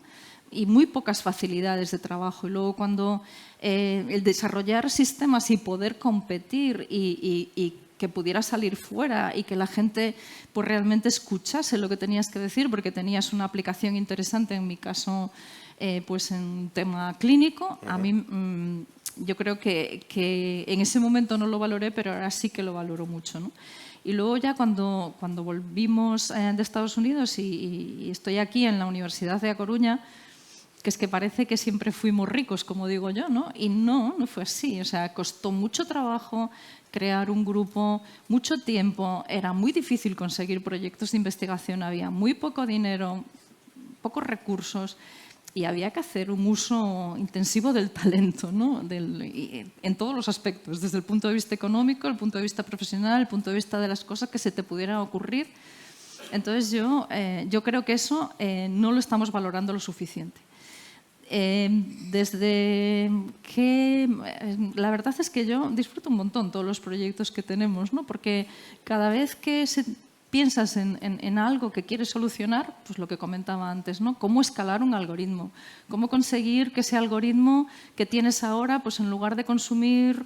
Y muy pocas facilidades de trabajo. Y luego cuando el desarrollar sistemas y poder competir y que pudiera salir fuera y que la gente pues, realmente escuchase lo que tenías que decir, porque tenías una aplicación interesante, en mi caso, pues en tema clínico, a mí yo creo que en ese momento no lo valoré, pero ahora sí que lo valoro mucho, ¿no? Y luego ya cuando volvimos de Estados Unidos y estoy aquí en la Universidad de A Coruña, que es que parece que siempre fuimos ricos, como digo yo, ¿no? Y no fue así. O sea, costó mucho trabajo crear un grupo, mucho tiempo, era muy difícil conseguir proyectos de investigación, había muy poco dinero, pocos recursos y había que hacer un uso intensivo del talento, ¿no? En todos los aspectos, desde el punto de vista económico, el punto de vista profesional, el punto de vista de las cosas que se te pudieran ocurrir. Entonces yo creo que eso no lo estamos valorando lo suficiente. La verdad es que yo disfruto un montón todos los proyectos que tenemos, ¿no? Porque cada vez que piensas en algo que quieres solucionar, pues lo que comentaba antes, ¿no? Cómo escalar un algoritmo, cómo conseguir que ese algoritmo que tienes ahora, pues en lugar de consumir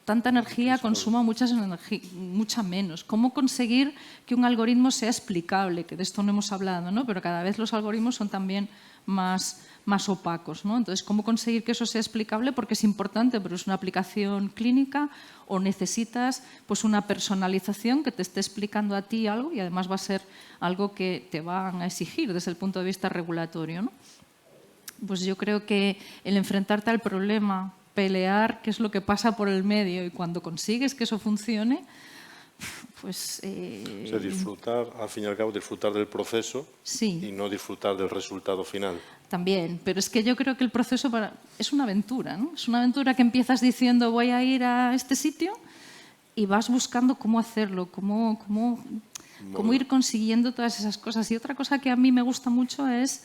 tanta energía, consuma mucha menos. Cómo conseguir que un algoritmo sea explicable, que de esto no hemos hablado, ¿no? Pero cada vez los algoritmos son también más opacos, ¿no? Entonces, ¿cómo conseguir que eso sea explicable? Porque es importante, pero es una aplicación clínica o necesitas pues, una personalización que te esté explicando a ti algo y además va a ser algo que te van a exigir desde el punto de vista regulatorio, ¿no? Pues yo creo que el enfrentarte al problema, pelear qué es lo que pasa por el medio y cuando consigues que eso funcione, pues... O sea, disfrutar, al fin y al cabo, disfrutar del proceso y no disfrutar del resultado final. También, pero es que yo creo que el proceso es una aventura, ¿no? Es una aventura que empiezas diciendo voy a ir a este sitio y vas buscando cómo hacerlo, cómo ir consiguiendo todas esas cosas. Y otra cosa que a mí me gusta mucho es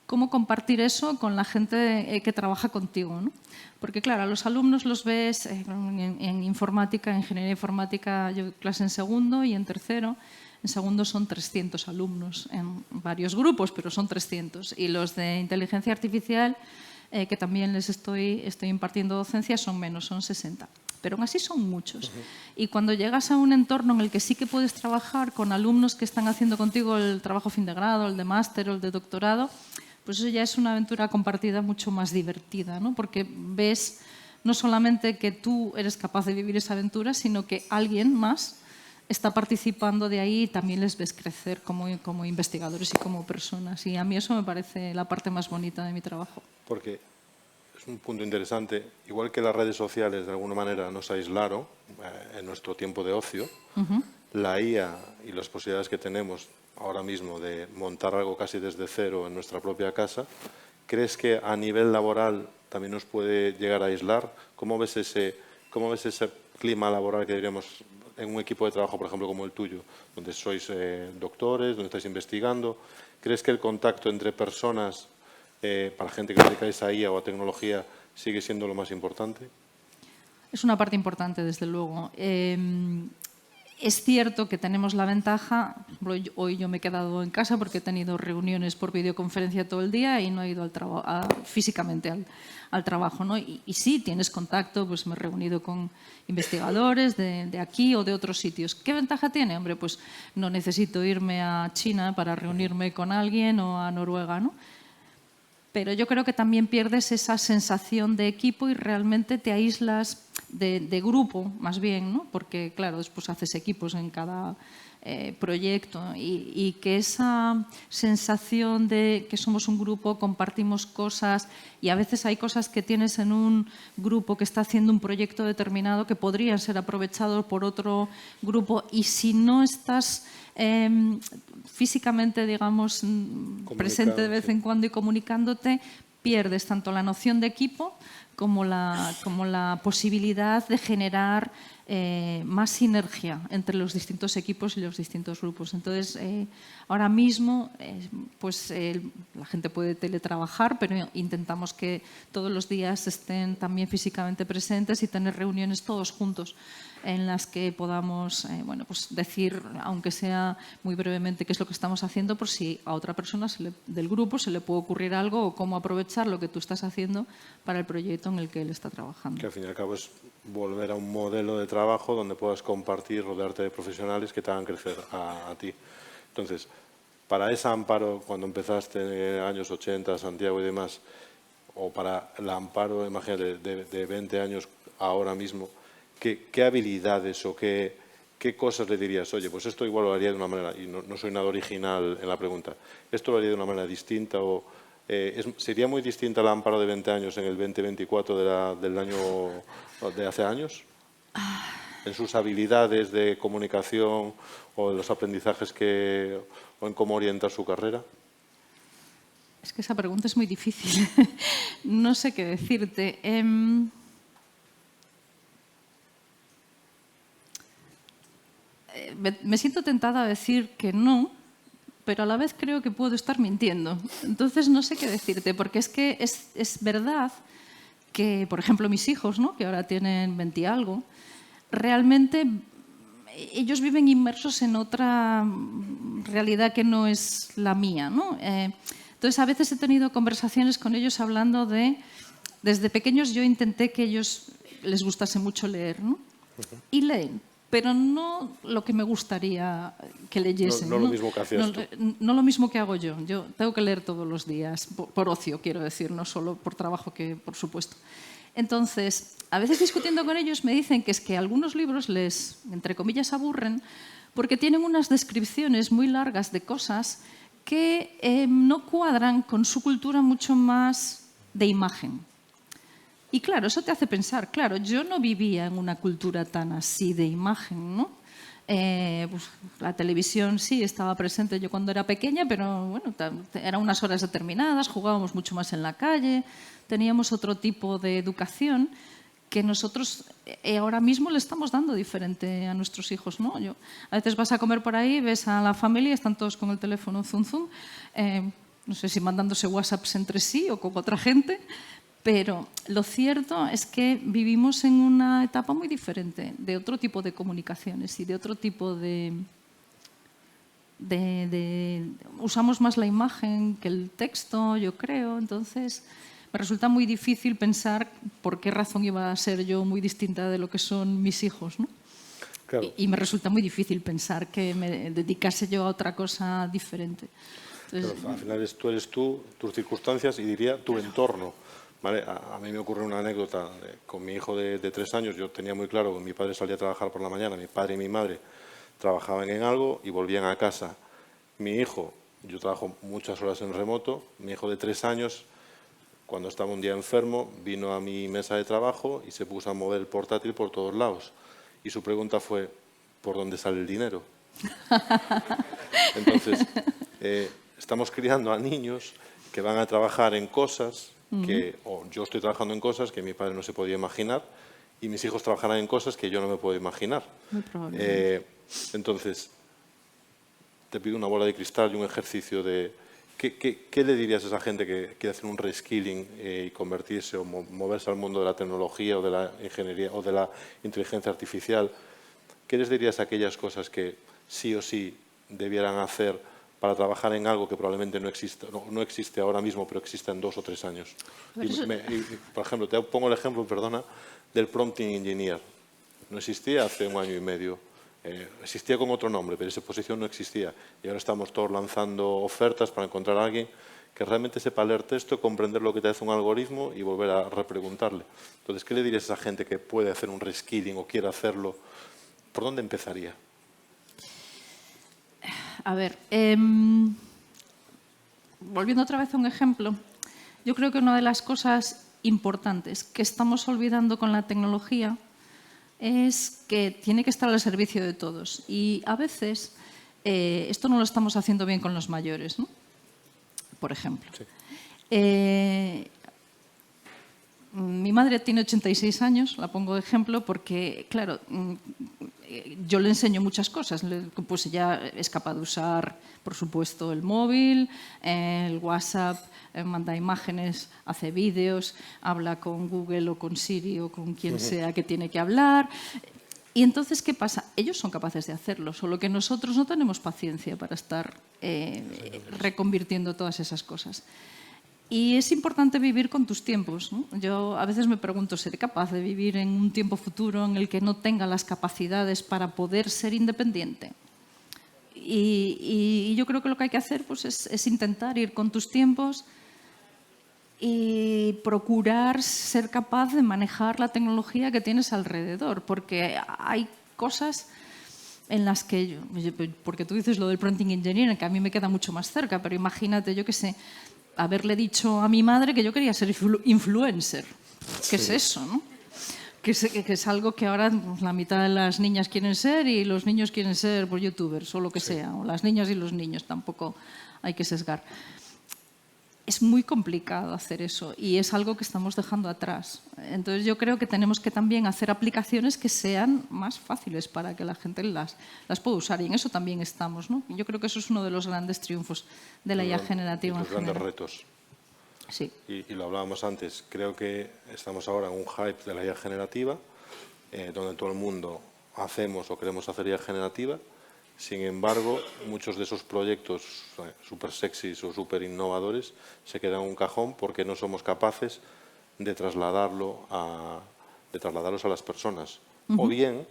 cómo compartir eso con la gente que trabaja contigo, ¿no? Porque claro, a los alumnos los ves en informática, en ingeniería informática, yo clase en segundo y en tercero. En segundo son 300 alumnos en varios grupos, pero son 300. Y los de inteligencia artificial, que también les estoy impartiendo docencia, son menos, son 60. Pero aún así son muchos. Y cuando llegas a un entorno en el que sí que puedes trabajar con alumnos que están haciendo contigo el trabajo fin de grado, el de máster o el de doctorado, pues eso ya es una aventura compartida mucho más divertida, ¿no? Porque ves no solamente que tú eres capaz de vivir esa aventura, sino que alguien más está participando de ahí y también les ves crecer como investigadores y como personas. Y a mí eso me parece la parte más bonita de mi trabajo. Porque es un punto interesante. Igual que las redes sociales de alguna manera nos aislaron en nuestro tiempo de ocio, la IA y las posibilidades que tenemos ahora mismo de montar algo casi desde cero en nuestra propia casa, ¿crees que a nivel laboral también nos puede llegar a aislar? ¿Cómo ves ese clima laboral que diríamos en un equipo de trabajo, por ejemplo, como el tuyo, donde sois doctores, donde estáis investigando? ¿Crees que el contacto entre personas, para gente que dedicáis a IA o a tecnología, sigue siendo lo más importante? Es una parte importante, desde luego. Es cierto que tenemos la ventaja, hoy yo me he quedado en casa porque he tenido reuniones por videoconferencia todo el día y no he ido físicamente al trabajo, ¿no? Y sí, tienes contacto, pues me he reunido con investigadores de aquí o de otros sitios. ¿Qué ventaja tiene? Hombre, pues no necesito irme a China para reunirme con alguien o a Noruega, ¿no? Pero yo creo que también pierdes esa sensación de equipo y realmente te aíslas de grupo, más bien, ¿no? Porque, claro, después haces equipos en cada proyecto y que esa sensación de que somos un grupo, compartimos cosas y a veces hay cosas que tienes en un grupo que está haciendo un proyecto determinado que podrían ser aprovechados por otro grupo y si no estás físicamente, digamos, presente de vez en cuando y comunicándote, pierdes tanto la noción de equipo como la posibilidad de generar más sinergia entre los distintos equipos y los distintos grupos. Entonces, ahora mismo, pues la gente puede teletrabajar, pero intentamos que todos los días estén también físicamente presentes y tener reuniones todos juntos en las que podamos bueno, pues decir, aunque sea muy brevemente, qué es lo que estamos haciendo, por si a otra persona del grupo se le puede ocurrir algo o cómo aprovechar lo que tú estás haciendo para el proyecto en el que él está trabajando. Que al fin y al cabo es volver a un modelo de trabajo donde puedas compartir, rodearte de profesionales que te hagan crecer a ti. Entonces, para esa Amparo, cuando empezaste en años 80, Santiago y demás, o para la Amparo, imagínate, de 20 años ahora mismo, ¿qué habilidades o qué cosas le dirías? Oye, pues esto igual lo haría de una manera, y no soy nada original en la pregunta, esto lo haría de una manera distinta o ¿sería muy distinta la Amparo de 20 años en el 2024 del año de hace años? En sus habilidades de comunicación o en los aprendizajes o en cómo orientar su carrera. Es que esa pregunta es muy difícil. No sé qué decirte. Me siento tentada a decir que no, pero a la vez creo que puedo estar mintiendo. Entonces no sé qué decirte, porque es que es verdad que, por ejemplo, mis hijos, ¿no? Que ahora tienen 20 y algo, realmente ellos viven inmersos en otra realidad que no es la mía, ¿no? Entonces, a veces he tenido conversaciones con ellos hablando de... Desde pequeños yo intenté que ellos les gustase mucho leer, ¿no? Y leen, pero no lo que me gustaría que leyesen. No lo mismo que hacías tú. No lo mismo que hago yo. Yo tengo que leer todos los días, por ocio, quiero decir, no solo por trabajo, que por supuesto. Entonces, a veces discutiendo con ellos me dicen que es que algunos libros les, entre comillas, aburren porque tienen unas descripciones muy largas de cosas que no cuadran con su cultura mucho más de imagen. Y claro, eso te hace pensar, claro, yo no vivía en una cultura tan así de imagen, ¿no? Pues, la televisión sí estaba presente yo cuando era pequeña, pero bueno, eran unas horas determinadas, jugábamos mucho más en la calle, teníamos otro tipo de educación que nosotros ahora mismo le estamos dando diferente a nuestros hijos, ¿no? A veces vas a comer por ahí, ves a la familia, están todos con el teléfono zum zum, no sé si mandándose WhatsApps entre sí o con otra gente, pero lo cierto es que vivimos en una etapa muy diferente, de otro tipo de comunicaciones y de otro tipo de usamos más la imagen que el texto, yo creo. Entonces, me resulta muy difícil pensar por qué razón iba a ser yo muy distinta de lo que son mis hijos, ¿no? Claro. Y me resulta muy difícil pensar que me dedicase yo a otra cosa diferente. Entonces, Pero al final tú eres tú, tus circunstancias y diría tu entorno. ¿Vale? A mí me ocurre una anécdota con mi hijo de 3 años. Yo tenía muy claro que mi padre salía a trabajar por la mañana, mi padre y mi madre trabajaban en algo y volvían a casa. Mi hijo, yo trabajo muchas horas en remoto, mi hijo de 3 años, cuando estaba un día enfermo, vino a mi mesa de trabajo y se puso a mover el portátil por todos lados. Y su pregunta fue, ¿por dónde sale el dinero? Entonces, estamos criando a niños que van a trabajar en cosas que, o yo estoy trabajando en cosas que mi padre no se podía imaginar, y mis hijos trabajarán en cosas que yo no me puedo imaginar. Muy probablemente. Entonces, te pido una bola de cristal y un ejercicio de... ¿Qué le dirías a esa gente que quiere hacer un reskilling y convertirse o moverse al mundo de la tecnología o de la ingeniería o de la inteligencia artificial? ¿Qué les dirías a aquellas cosas que sí o sí debieran hacer para trabajar en algo que probablemente no existe ahora mismo, pero existe en 2 o 3 años? Por ejemplo, te pongo el ejemplo, perdona, del prompting engineer. No existía hace 1 año y medio. Existía con otro nombre, pero esa posición no existía. Y ahora estamos todos lanzando ofertas para encontrar a alguien que realmente sepa leer texto, comprender lo que te hace un algoritmo y volver a repreguntarle. Entonces, ¿qué le dirías a esa gente que puede hacer un reskilling o quiere hacerlo? ¿Por dónde empezaría? A ver, volviendo otra vez a un ejemplo, yo creo que una de las cosas importantes que estamos olvidando con la tecnología es que tiene que estar al servicio de todos. Y a veces esto no lo estamos haciendo bien con los mayores, ¿no? Por ejemplo. Sí. Mi madre tiene 86 años, la pongo de ejemplo porque, claro, yo le enseño muchas cosas. Pues ella es capaz de usar, por supuesto, el móvil, el WhatsApp, manda imágenes, hace vídeos, habla con Google o con Siri o con quien sea que tiene que hablar. Y entonces, ¿qué pasa? Ellos son capaces de hacerlo, solo que nosotros no tenemos paciencia para estar reconvirtiendo todas esas cosas. Y es importante vivir con tus tiempos, ¿no? Yo a veces me pregunto, ¿seré capaz de vivir en un tiempo futuro en el que no tenga las capacidades para poder ser independiente? Y yo creo que lo que hay que hacer pues, es intentar ir con tus tiempos y procurar ser capaz de manejar la tecnología que tienes alrededor, porque hay cosas en las que porque tú dices lo del prompting engineering, que a mí me queda mucho más cerca, pero imagínate, yo qué sé, haberle dicho a mi madre que yo quería ser influencer. ¿Qué es eso, no? Que es algo que ahora la mitad de las niñas quieren ser y los niños quieren ser youtubers o lo que sea, o las niñas y los niños, tampoco hay que sesgar. Es muy complicado hacer eso y es algo que estamos dejando atrás. Entonces yo creo que tenemos que también hacer aplicaciones que sean más fáciles para que la gente las pueda usar y en eso también estamos, ¿no? Yo creo que eso es uno de los grandes triunfos de la IA generativa. Los grandes retos. Sí. Y lo hablábamos antes, creo que estamos ahora en un hype de la IA generativa, donde todo el mundo hacemos o queremos hacer IA generativa. Sin embargo, muchos de esos proyectos súper sexys o súper innovadores se quedan en un cajón porque no somos capaces de trasladarlos a las personas. O bien,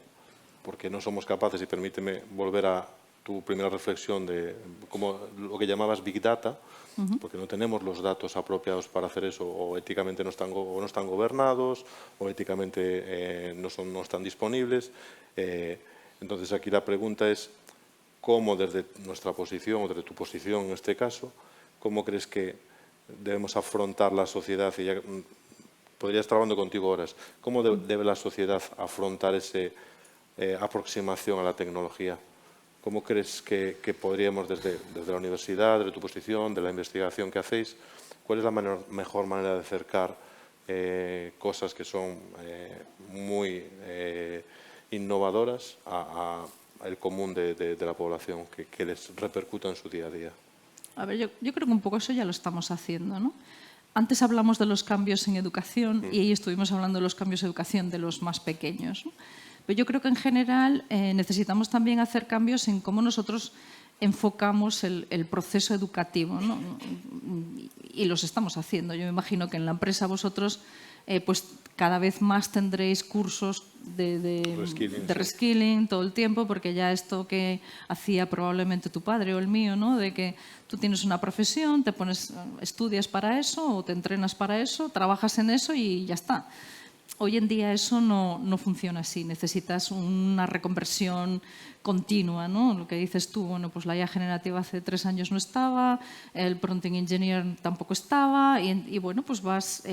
porque no somos capaces, y permíteme volver a tu primera reflexión de como lo que llamabas Big Data, porque no tenemos los datos apropiados para hacer eso, o éticamente no están gobernados, o éticamente no están disponibles. Entonces, aquí la pregunta es, ¿cómo desde nuestra posición, o desde tu posición en este caso, cómo crees que debemos afrontar la sociedad? Y ya podría estar hablando contigo horas. ¿Cómo debe la sociedad afrontar esa aproximación a la tecnología? ¿Cómo crees que podríamos, desde la universidad, desde tu posición, de la investigación que hacéis, cuál es la mejor manera de acercar cosas que son muy innovadoras al común de la población, que les repercuta en su día a día? A ver, yo creo que un poco eso ya lo estamos haciendo, ¿no? Antes hablamos de los cambios en educación y ahí estuvimos hablando de los cambios en educación de los más pequeños, ¿no? Pero yo creo que en general necesitamos también hacer cambios en cómo nosotros enfocamos el proceso educativo, ¿no? Y los estamos haciendo. Yo me imagino que en la empresa vosotros pues cada vez más tendréis cursos de reskilling todo el tiempo, porque ya esto que hacía probablemente tu padre o el mío, ¿no? De que tú tienes una profesión, te pones, estudias para eso o te entrenas para eso, trabajas en eso y ya está. hoy en día eso no funciona así. Necesitas una reconversión continua, ¿no? Lo que dices tú, bueno, pues la IA generativa hace 3 años no estaba, el prompting engineer tampoco estaba y bueno, pues vas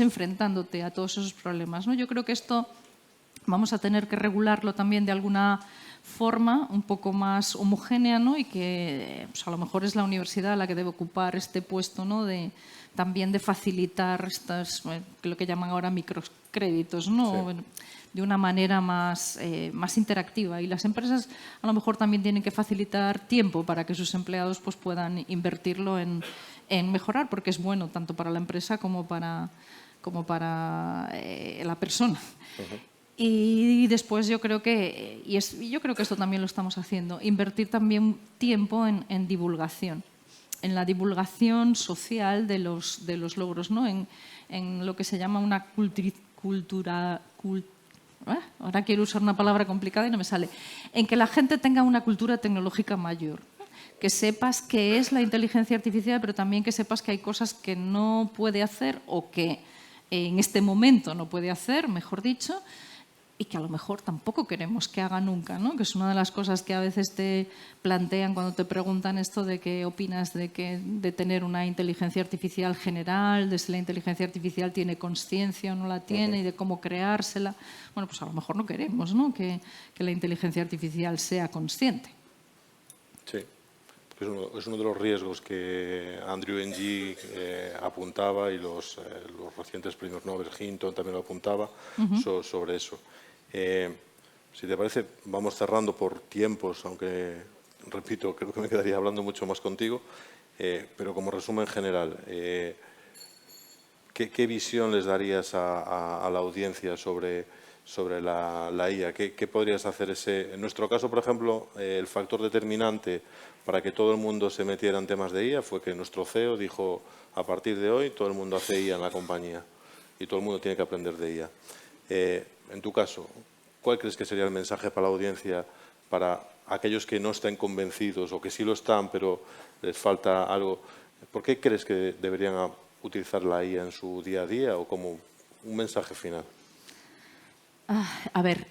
enfrentándote a todos esos problemas, ¿no? Yo creo que esto vamos a tener que regularlo también de alguna forma un poco más homogénea, ¿no? Y que pues a lo mejor es la universidad la que debe ocupar este puesto, ¿no? También de facilitar lo que llaman ahora microcréditos, ¿no? Sí. Bueno, de una manera más interactiva. Y las empresas a lo mejor también tienen que facilitar tiempo para que sus empleados pues, puedan invertirlo en mejorar, porque es bueno tanto para la empresa como para la persona. Y después yo creo que, yo creo que esto también lo estamos haciendo, invertir también tiempo en divulgación, en la divulgación social de los logros, ¿no? En lo que se llama una ahora quiero usar una palabra complicada y no me sale, en que la gente tenga una cultura tecnológica mayor, que sepas qué es la inteligencia artificial, pero también que sepas que hay cosas que no puede hacer o que en este momento no puede hacer, mejor dicho, y que a lo mejor tampoco queremos que haga nunca, ¿no? Que es una de las cosas que a veces te plantean cuando te preguntan esto de qué opinas de tener una inteligencia artificial general, de si la inteligencia artificial tiene conciencia o no la tiene y de cómo creársela. Bueno, pues a lo mejor no queremos, ¿no? Que la inteligencia artificial sea consciente. Sí, es uno de los riesgos que Andrew Ng apuntaba y los recientes premios Nobel, Hinton también lo apuntaba sobre eso. Si te parece, vamos cerrando por tiempos, aunque, repito, creo que me quedaría hablando mucho más contigo, pero como resumen general, ¿qué visión les darías a la audiencia sobre la IA? ¿Qué podrías hacer? En nuestro caso, por ejemplo, el factor determinante para que todo el mundo se metiera en temas de IA fue que nuestro CEO dijo, a partir de hoy todo el mundo hace IA en la compañía y todo el mundo tiene que aprender de IA. En tu caso, ¿cuál crees que sería el mensaje para la audiencia, para aquellos que no estén convencidos o que sí lo están, pero les falta algo? ¿Por qué crees que deberían utilizar la IA en su día a día o como un mensaje final? A ver,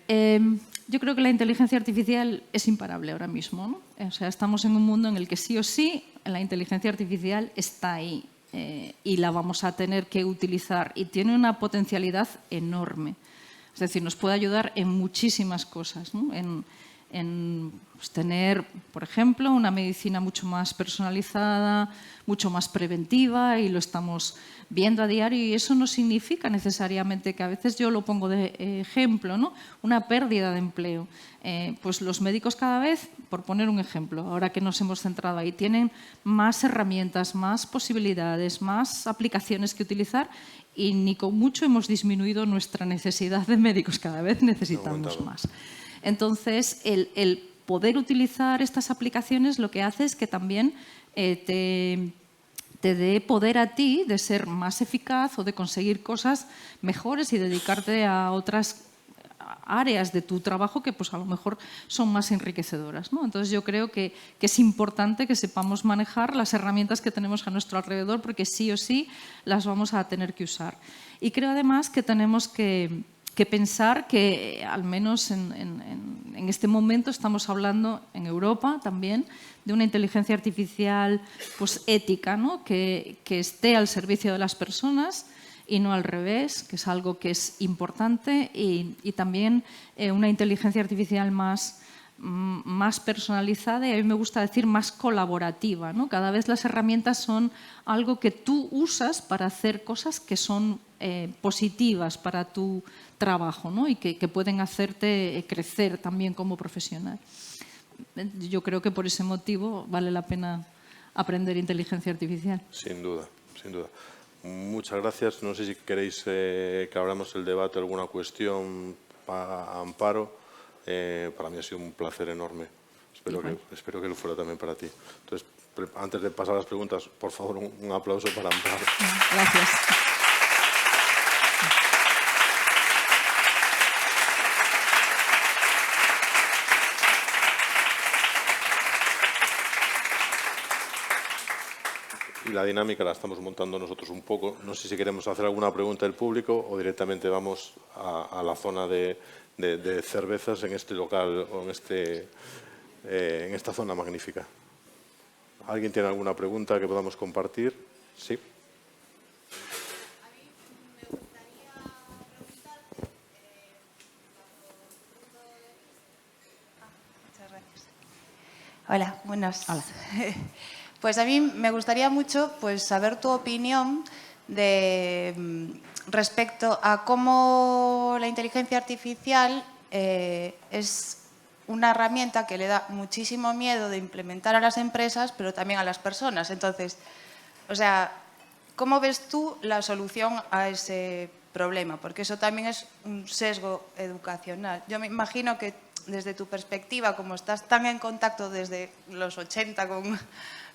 yo creo que la inteligencia artificial es imparable ahora mismo, ¿no? O sea, estamos en un mundo en el que sí o sí la inteligencia artificial está ahí y la vamos a tener que utilizar y tiene una potencialidad enorme. Es decir, nos puede ayudar en muchísimas cosas, ¿no? En pues, tener, por ejemplo, una medicina mucho más personalizada, mucho más preventiva, y lo estamos viendo a diario, y eso no significa necesariamente, que a veces yo lo pongo de ejemplo, ¿no? Una pérdida de empleo. Pues los médicos cada vez, por poner un ejemplo, ahora que nos hemos centrado ahí, tienen más herramientas, más posibilidades, más aplicaciones que utilizar, y ni con mucho hemos disminuido nuestra necesidad de médicos, cada vez necesitamos más. Entonces, el poder utilizar estas aplicaciones lo que hace es que también te dé poder a ti de ser más eficaz o de conseguir cosas mejores y dedicarte a otras áreas de tu trabajo que pues a lo mejor son más enriquecedoras, ¿no? Entonces yo creo que es importante que sepamos manejar las herramientas que tenemos a nuestro alrededor, porque sí o sí las vamos a tener que usar. Y creo además que tenemos que pensar que al menos en este momento estamos hablando en Europa también de una inteligencia artificial pues ética, ¿no? que esté al servicio de las personas y no al revés, que es algo que es importante, y también una inteligencia artificial más personalizada, y a mí me gusta decir más colaborativa, ¿no? Cada vez las herramientas son algo que tú usas para hacer cosas que son positivas para tu trabajo, ¿no? Y que pueden hacerte crecer también como profesional. Yo creo que por ese motivo vale la pena aprender inteligencia artificial. Sin duda, sin duda. Muchas gracias. No sé si queréis que abramos el debate, alguna cuestión para Amparo. Para mí ha sido un placer enorme. Espero que lo fuera también para ti. Entonces, antes de pasar a las preguntas, por favor, un aplauso para Amparo. Gracias. y la dinámica la estamos montando nosotros un poco. No sé si queremos hacer alguna pregunta del público o directamente vamos a la zona de cervezas en este local o en esta zona magnífica. ¿Alguien tiene alguna pregunta que podamos compartir? Sí. Hola, buenas. Hola. Pues a mí me gustaría mucho pues, saber tu opinión respecto a cómo la inteligencia artificial es una herramienta que le da muchísimo miedo de implementar a las empresas, pero también a las personas. Entonces, o sea, ¿cómo ves tú la solución a ese problema? Porque eso también es un sesgo educacional. Yo me imagino que desde tu perspectiva, como estás tan en contacto desde los 80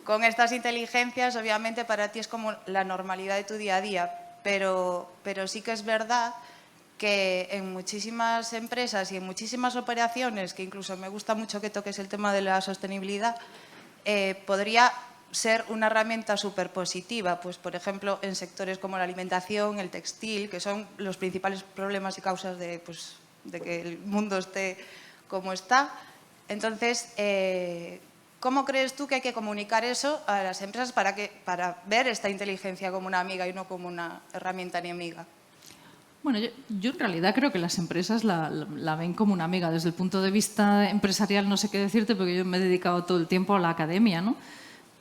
con estas inteligencias, obviamente para ti es como la normalidad de tu día a día, pero sí que es verdad que en muchísimas empresas y en muchísimas operaciones, que incluso me gusta mucho que toques el tema de la sostenibilidad, podría ser una herramienta súper positiva, pues por ejemplo en sectores como la alimentación, el textil, que son los principales problemas y causas de que el mundo esté como está. Entonces, ¿cómo crees tú que hay que comunicar eso a las empresas para ver esta inteligencia como una amiga y no como una herramienta enemiga? Bueno, yo en realidad creo que las empresas la ven como una amiga. Desde el punto de vista empresarial no sé qué decirte porque yo me he dedicado todo el tiempo a la academia, ¿no?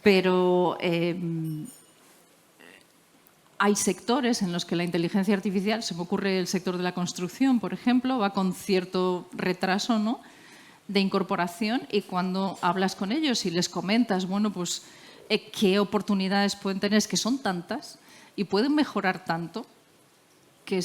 Pero hay sectores en los que la inteligencia artificial, se me ocurre el sector de la construcción, por ejemplo, va con cierto retraso, ¿no?, de incorporación, y cuando hablas con ellos y les comentas, bueno, pues qué oportunidades pueden tener, es que son tantas y pueden mejorar tanto, que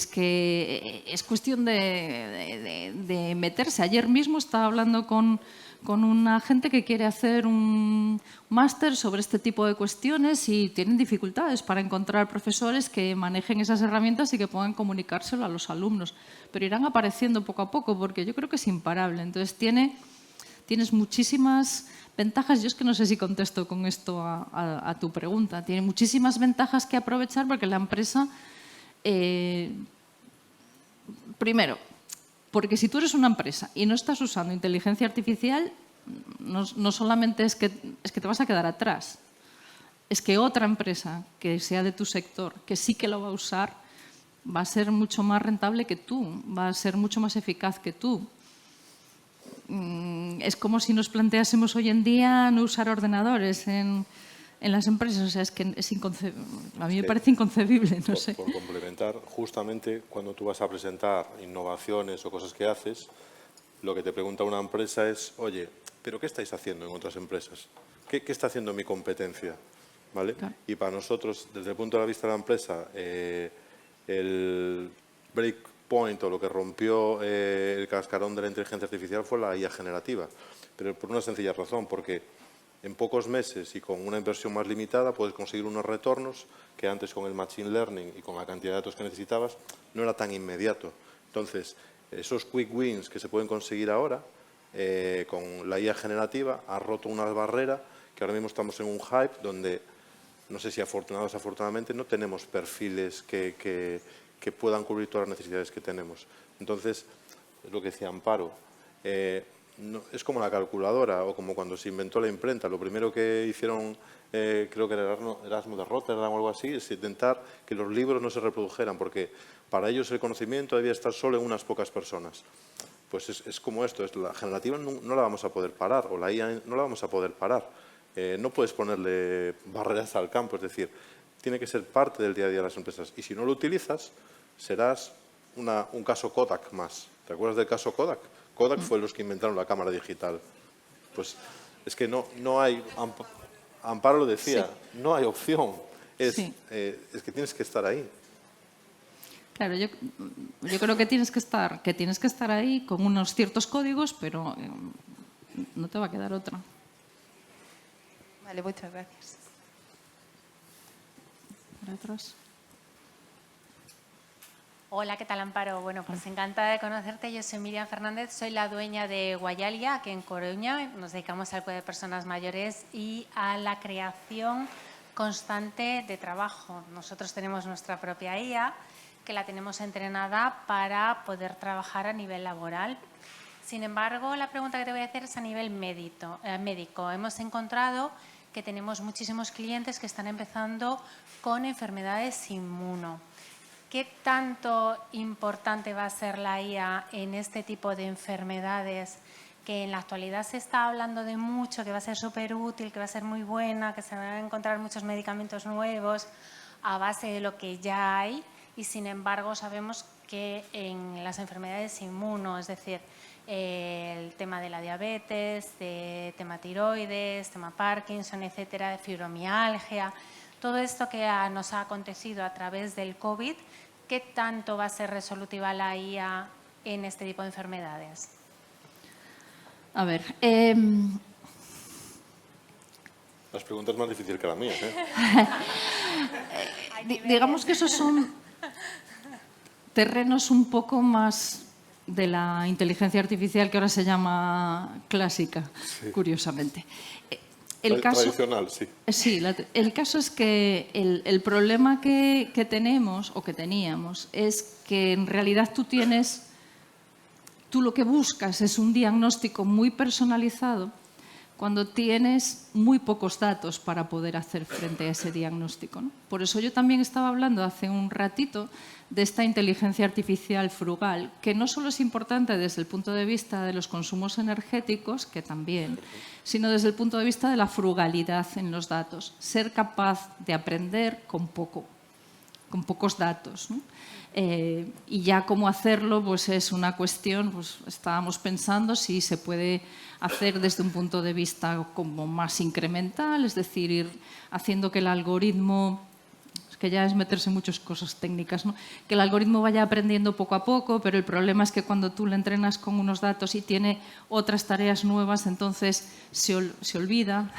es cuestión de meterse. Ayer mismo estaba hablando con una gente que quiere hacer un máster sobre este tipo de cuestiones y tienen dificultades para encontrar profesores que manejen esas herramientas y que puedan comunicárselo a los alumnos. Pero irán apareciendo poco a poco porque yo creo que es imparable. Entonces tienes muchísimas ventajas. Yo es que no sé si contesto con esto a tu pregunta. Tiene muchísimas ventajas que aprovechar porque la empresa... primero, porque si tú eres una empresa y no estás usando inteligencia artificial, no solamente es que te vas a quedar atrás, es que otra empresa que sea de tu sector, que sí que lo va a usar, va a ser mucho más rentable que tú, va a ser mucho más eficaz que tú. Es como si nos planteásemos hoy en día no usar ordenadores en las empresas. O sea, es que es inconcebible. A mí me parece inconcebible, no sé. Por complementar, justamente cuando tú vas a presentar innovaciones o cosas que haces, lo que te pregunta una empresa es, oye, ¿pero qué estáis haciendo en otras empresas? ¿Qué está haciendo mi competencia? ¿Vale? Claro. Y para nosotros, desde el punto de vista de la empresa, el breakpoint o lo que rompió el cascarón de la inteligencia artificial fue la IA generativa. Pero por una sencilla razón, porque en pocos meses y con una inversión más limitada puedes conseguir unos retornos que antes con el machine learning y con la cantidad de datos que necesitabas no era tan inmediato. Entonces, esos quick wins que se pueden conseguir ahora con la IA generativa ha roto una barrera que ahora mismo estamos en un hype donde, no sé si afortunados o desafortunadamente, no tenemos perfiles que puedan cubrir todas las necesidades que tenemos. Entonces, es lo que decía Amparo, no, es como la calculadora o como cuando se inventó la imprenta. Lo primero que hicieron, creo que era Erasmo de Rotterdam o algo así, es intentar que los libros no se reprodujeran, porque para ellos el conocimiento debía estar solo en unas pocas personas. Pues es como esto, la generativa no la vamos a poder parar, o la IA no la vamos a poder parar. No puedes ponerle barreras al campo, es decir, tiene que ser parte del día a día de las empresas. Y si no lo utilizas, serás un caso Kodak más. ¿Te acuerdas del caso Kodak? Kodak fue los que inventaron la cámara digital. Pues es que no hay, Amparo lo decía, Sí. no hay opción. Sí. Es que tienes que estar ahí. Claro, yo creo que tienes que estar ahí con unos ciertos códigos, pero no te va a quedar otra. Vale, muchas gracias. Para atrás. Hola, ¿qué tal, Amparo? Bueno, pues encantada de conocerte. Yo soy Miriam Fernández, soy la dueña de Guayalia, aquí en Coruña. Nos dedicamos al cuidado de personas mayores y a la creación constante de trabajo. Nosotros tenemos nuestra propia IA, que la tenemos entrenada para poder trabajar a nivel laboral. Sin embargo, la pregunta que te voy a hacer es a nivel médico. Hemos encontrado que tenemos muchísimos clientes que están empezando con enfermedades inmuno. ¿Qué tanto importante va a ser la IA en este tipo de enfermedades que en la actualidad se está hablando de mucho, que va a ser súper útil, que va a ser muy buena, que se van a encontrar muchos medicamentos nuevos a base de lo que ya hay? Y sin embargo sabemos que en las enfermedades inmuno, es decir, el tema de la diabetes, tema tiroides, tema Parkinson, etcétera, fibromialgia, todo esto que nos ha acontecido a través del COVID, ¿qué tanto va a ser resolutiva la IA en este tipo de enfermedades? A ver, Las preguntas más difíciles que las mías, ¿eh? digamos que esos son terrenos un poco más de la inteligencia artificial que ahora se llama clásica, curiosamente. Tradicional, sí. Sí, el caso es que el problema que tenemos o que teníamos es que en realidad tú lo que buscas es un diagnóstico muy personalizado cuando tienes muy pocos datos para poder hacer frente a ese diagnóstico, ¿no? Por eso yo también estaba hablando hace un ratito de esta inteligencia artificial frugal, que no solo es importante desde el punto de vista de los consumos energéticos, que también, sino desde el punto de vista de la frugalidad en los datos. Ser capaz de aprender con pocos datos, ¿no? Y ya cómo hacerlo pues es una cuestión, pues estábamos pensando si se puede hacer desde un punto de vista como más incremental, es decir, ir haciendo que el algoritmo, que ya es meterse en muchas cosas técnicas, ¿no? Que el algoritmo vaya aprendiendo poco a poco, pero el problema es que cuando tú le entrenas con unos datos y tiene otras tareas nuevas, entonces se olvida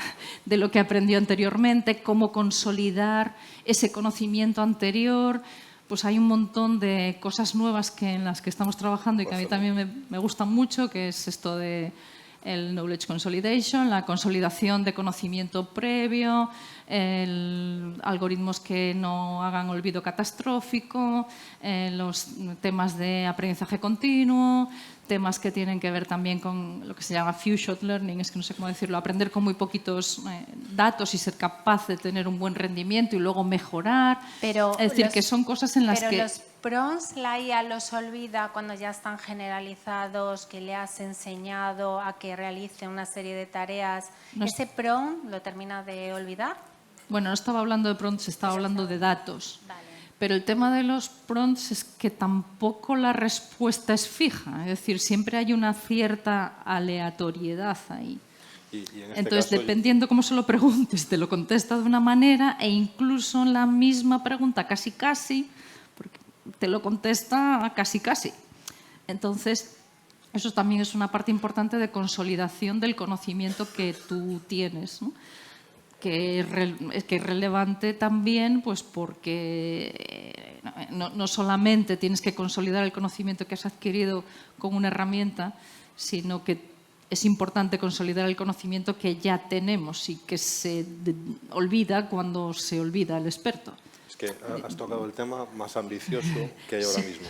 de lo que aprendió anteriormente, cómo consolidar ese conocimiento anterior. Pues hay un montón de cosas nuevas en las que estamos trabajando y que a mí también me gustan mucho, que es esto de el knowledge consolidation, la consolidación de conocimiento previo, algoritmos que no hagan olvido catastrófico, los temas de aprendizaje continuo, temas que tienen que ver también con lo que se llama few-shot learning, es que no sé cómo decirlo, aprender con muy poquitos datos y ser capaz de tener un buen rendimiento y luego mejorar. Es decir, que son cosas en las que... Pero los prompts la IA los olvida cuando ya están generalizados, que le has enseñado a que realice una serie de tareas. ¿Ese prompt lo termina de olvidar? Bueno, no estaba hablando de prompts, estaba hablando de datos. Vale. Pero el tema de los prompts es que tampoco la respuesta es fija. Es decir, siempre hay una cierta aleatoriedad ahí. Y en este Entonces, caso, dependiendo cómo se lo preguntes, te lo contesta de una manera e incluso en la misma pregunta casi, porque te lo contesta casi. Entonces, eso también es una parte importante de consolidación del conocimiento que tú tienes, ¿no? Que es relevante también pues porque no solamente tienes que consolidar el conocimiento que has adquirido con una herramienta, sino que es importante consolidar el conocimiento que ya tenemos y que se olvida cuando se olvida el experto. es que has tocado el tema más ambicioso que hay ahora mismo.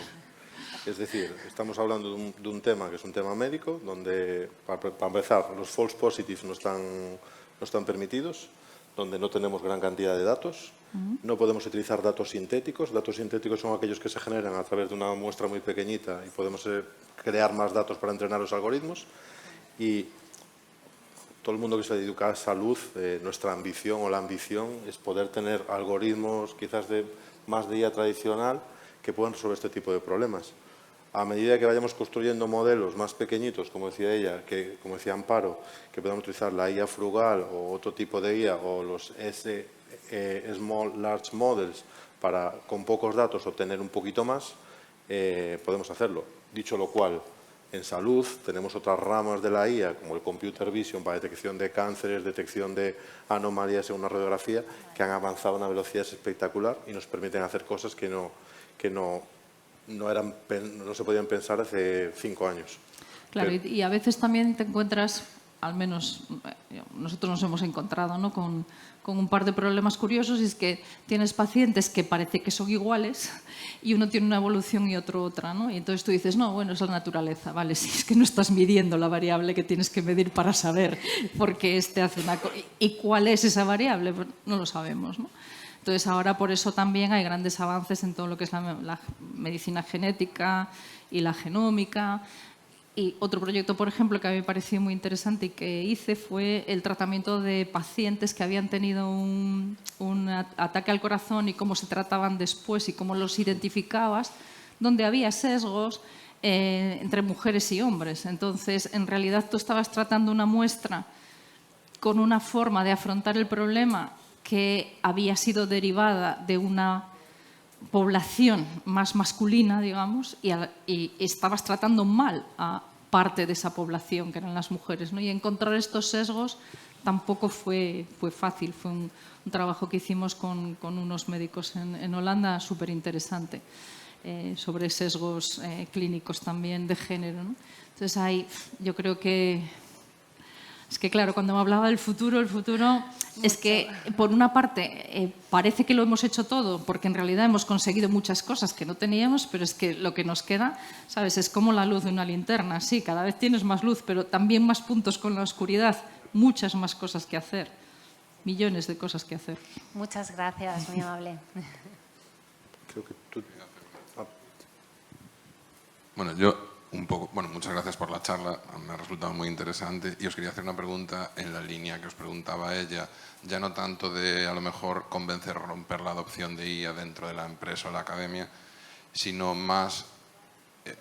Es decir, estamos hablando de un tema que es un tema médico, donde, para empezar, los false positives no están permitidos, donde no tenemos gran cantidad de datos. No podemos utilizar datos sintéticos. Datos sintéticos son aquellos que se generan a través de una muestra muy pequeñita y podemos crear más datos para entrenar los algoritmos. Y todo el mundo que se dedica a salud, nuestra ambición o la ambición es poder tener algoritmos quizás más de IA tradicional que puedan resolver este tipo de problemas. A medida que vayamos construyendo modelos más pequeñitos, como decía ella, como decía Amparo, que podamos utilizar la IA frugal o otro tipo de IA o los Small Large Models para con pocos datos obtener un poquito más, podemos hacerlo. Dicho lo cual, en salud tenemos otras ramas de la IA, como el Computer Vision para detección de cánceres, detección de anomalías en una radiografía, que han avanzado a una velocidad espectacular y nos permiten hacer cosas que no se podían pensar hace 5 años. Claro, y a veces también te encuentras al menos nosotros nos hemos encontrado, ¿no?, con un par de problemas curiosos, y es que tienes pacientes que parece que son iguales y uno tiene una evolución y otro otra, ¿no? Y entonces tú dices, no, bueno, es la naturaleza, vale, si es que no estás midiendo la variable que tienes que medir para saber por qué este hace una cosa. ¿Y cuál es esa variable? Pues no lo sabemos, ¿no? Entonces ahora por eso también hay grandes avances en todo lo que es la medicina genética y la genómica. Y otro proyecto, por ejemplo, que a mí me pareció muy interesante y que hice fue el tratamiento de pacientes que habían tenido un ataque al corazón y cómo se trataban después y cómo los identificabas, donde había sesgos entre mujeres y hombres. Entonces, en realidad tú estabas tratando una muestra con una forma de afrontar el problema que había sido derivada de una población más masculina, digamos, y estabas tratando mal a parte de esa población, que eran las mujeres, ¿no? Y encontrar estos sesgos tampoco fue fácil. Fue un trabajo que hicimos con unos médicos en Holanda súper interesante, sobre sesgos clínicos también de género, ¿no? Entonces ahí yo creo que... Es que, claro, cuando me hablaba del futuro, el futuro es que, por una parte, parece que lo hemos hecho todo, porque en realidad hemos conseguido muchas cosas que no teníamos, pero es que lo que nos queda, ¿sabes?, es como la luz de una linterna. Sí, cada vez tienes más luz, pero también más puntos con la oscuridad, muchas más cosas que hacer, millones de cosas que hacer. Muchas gracias, muy amable. Creo que tú... Bueno, yo un poco, bueno, muchas gracias por la charla, me ha resultado muy interesante y os quería hacer una pregunta en la línea que os preguntaba ella, ya no tanto de a lo mejor convencer o romper la adopción de IA dentro de la empresa o la academia, sino más,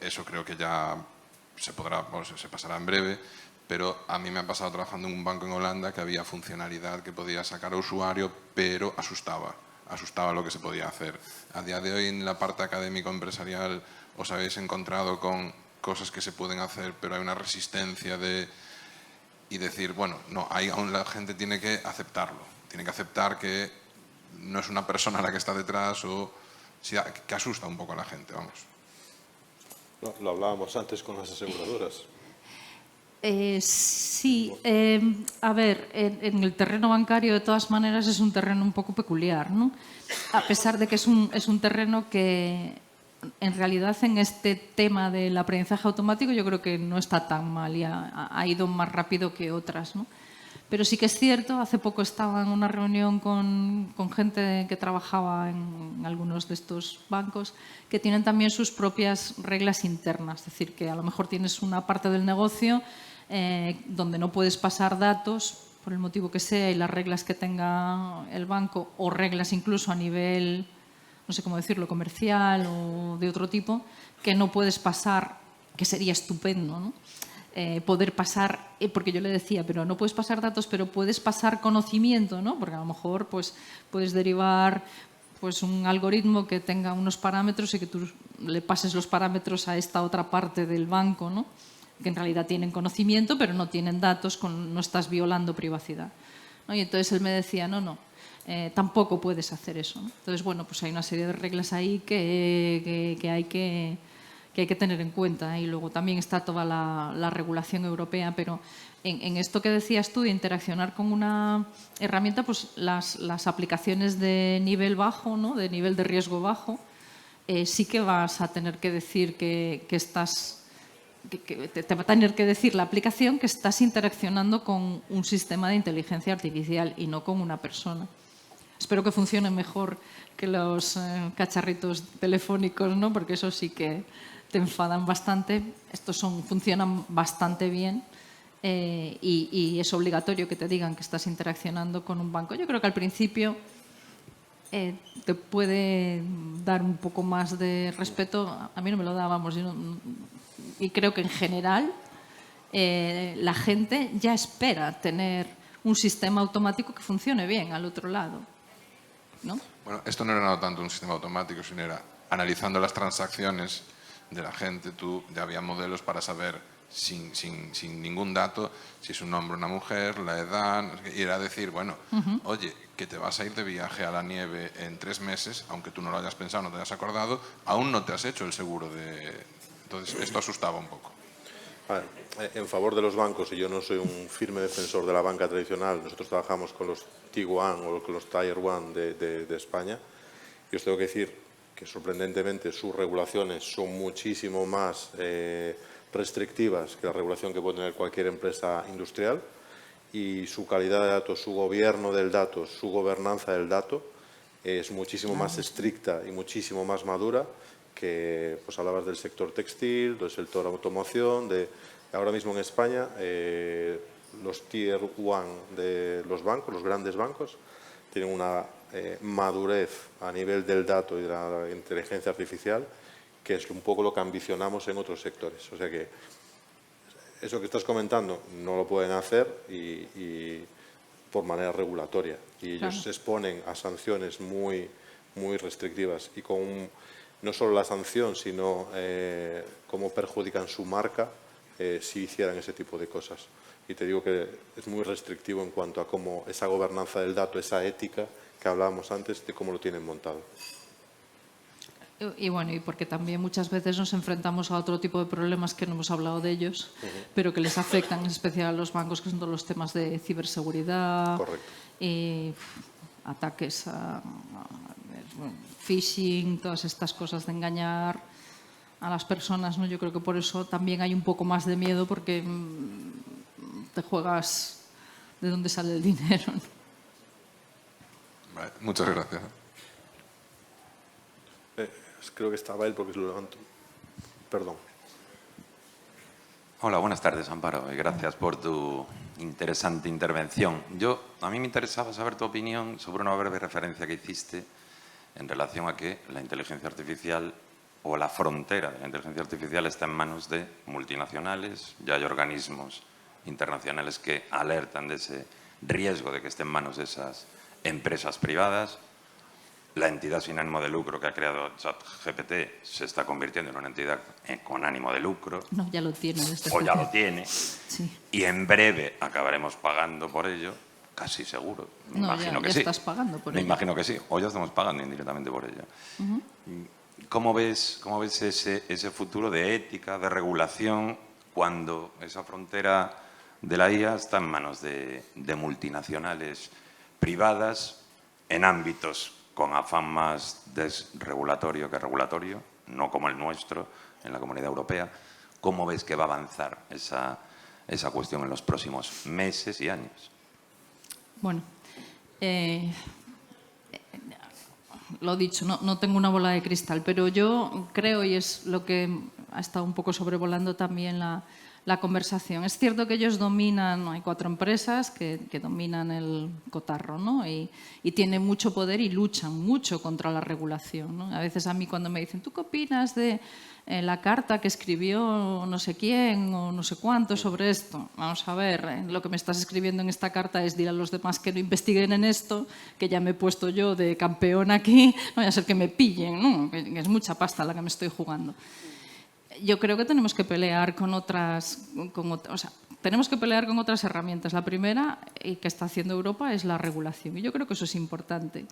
eso creo que ya se podrá, se pasará en breve, pero a mí me ha pasado trabajando en un banco en Holanda que había funcionalidad que podía sacar a usuario, pero asustaba lo que se podía hacer. A día de hoy en la parte académico empresarial os habéis encontrado con cosas que se pueden hacer, pero hay una resistencia y decir, bueno, no, ahí aún la gente tiene que aceptarlo, tiene que aceptar que no es una persona la que está detrás o que asusta un poco a la gente, vamos. No, lo hablábamos antes con las aseguradoras. Sí, a ver, en el terreno bancario de todas maneras es un terreno un poco peculiar, ¿no? A pesar de que es un terreno que en realidad en este tema del aprendizaje automático yo creo que no está tan mal y ha ido más rápido que otras, ¿no? Pero sí que es cierto, hace poco estaba en una reunión con gente que trabajaba en algunos de estos bancos que tienen también sus propias reglas internas, es decir, que a lo mejor tienes una parte del negocio donde no puedes pasar datos por el motivo que sea y las reglas que tenga el banco o reglas incluso a nivel, no sé cómo decirlo, comercial o de otro tipo, que no puedes pasar, que sería estupendo, ¿no? Poder pasar, porque yo le decía, pero no puedes pasar datos, pero puedes pasar conocimiento, ¿no? Porque a lo mejor pues, puedes derivar pues, un algoritmo que tenga unos parámetros y que tú le pases los parámetros a esta otra parte del banco, ¿no? Que en realidad tienen conocimiento, pero no tienen datos, no estás violando privacidad, ¿no? Y entonces él me decía, no, tampoco puedes hacer eso, ¿no? Entonces, bueno, pues hay una serie de reglas ahí que hay que tener en cuenta. Y luego también está toda la regulación europea, pero en esto que decías tú de interaccionar con una herramienta, pues las aplicaciones de nivel bajo, ¿no? De nivel de riesgo bajo, sí que vas a tener que decir que estás... Que te va a tener que decir la aplicación que estás interaccionando con un sistema de inteligencia artificial y no con una persona. Espero que funcione mejor que los cacharritos telefónicos, ¿no? Porque eso sí que te enfadan bastante. Estos funcionan bastante bien y es obligatorio que te digan que estás interaccionando con un banco. Yo creo que al principio te puede dar un poco más de respeto. A mí no me lo da, vamos, y creo que en general la gente ya espera tener un sistema automático que funcione bien al otro lado, ¿no? Bueno, esto no era tanto un sistema automático, sino era analizando las transacciones de la gente. Ya había modelos para saber sin ningún dato si es un hombre o una mujer, la edad, y era decir, bueno, oye, que te vas a ir de viaje a la nieve en 3 meses, aunque tú no lo hayas pensado, no te hayas acordado, aún no te has hecho el seguro de... Entonces, esto asustaba un poco. En favor de los bancos, y yo no soy un firme defensor de la banca tradicional, nosotros trabajamos con los T1 o con los Tier 1 de España, y os tengo que decir que sorprendentemente sus regulaciones son muchísimo más restrictivas que la regulación que puede tener cualquier empresa industrial, y su calidad de datos, su gobierno del dato, su gobernanza del dato es muchísimo más estricta y muchísimo más madura que, pues hablabas del sector textil, del sector automoción, ahora mismo en España los Tier 1 de los bancos, los grandes bancos, tienen una madurez a nivel del dato y de la inteligencia artificial que es un poco lo que ambicionamos en otros sectores. O sea que eso que estás comentando no lo pueden hacer y por manera regulatoria. Y ellos se exponen a sanciones muy restrictivas y con no solo la sanción, sino cómo perjudican su marca si hicieran ese tipo de cosas. Y te digo que es muy restrictivo en cuanto a cómo esa gobernanza del dato, esa ética que hablábamos antes, de cómo lo tienen montado. Y bueno, y porque también muchas veces nos enfrentamos a otro tipo de problemas que no hemos hablado de ellos, pero que les afectan en especial a los bancos, que son todos los temas de ciberseguridad, y ataques a phishing, todas estas cosas de engañar a las personas, ¿no? Yo creo que por eso también hay un poco más de miedo, porque te juegas de dónde sale el dinero, ¿no? Vale, muchas gracias. Creo que estaba él porque se lo levanto. Perdón. Hola, buenas tardes, Amparo, y gracias por tu interesante intervención. A mí me interesaba saber tu opinión sobre una breve referencia que hiciste en relación a que la inteligencia artificial o la frontera de la inteligencia artificial está en manos de multinacionales. Ya hay organismos internacionales que alertan de ese riesgo de que esté en manos de esas empresas privadas. La entidad sin ánimo de lucro que ha creado ChatGPT se está convirtiendo en una entidad con ánimo de lucro. No, ya lo tiene. O ya lo tiene. Sí. Y en breve acabaremos pagando por ello, casi seguro. Me imagino que ya sí. estás pagando por Me ello. imagino que sí. O ya estamos pagando indirectamente por ello. ¿Cómo ves ese futuro de ética, de regulación, cuando esa frontera de la IA está en manos de multinacionales privadas en ámbitos con afán más desregulatorio que regulatorio, no como el nuestro en la Comunidad Europea? ¿Cómo ves que va a avanzar esa cuestión en los próximos meses y años? Bueno, lo dicho, no tengo una bola de cristal, pero yo creo, y es lo que ha estado un poco sobrevolando también la conversación. Es cierto que ellos dominan, hay 4 empresas que dominan el cotarro, ¿no? Y tienen mucho poder y luchan mucho contra la regulación, ¿no? A veces a mí cuando me dicen, ¿tú qué opinas de la carta que escribió no sé quién o no sé cuánto sobre esto? Vamos a ver, lo que me estás escribiendo en esta carta es dir a los demás que no investiguen en esto, que ya me he puesto yo de campeón aquí, no vaya a ser que me pillen, ¿no? Que es mucha pasta la que me estoy jugando. Yo creo que tenemos que pelear con otras herramientas. La primera, y que está haciendo Europa, es la regulación. Y yo creo que eso es importante.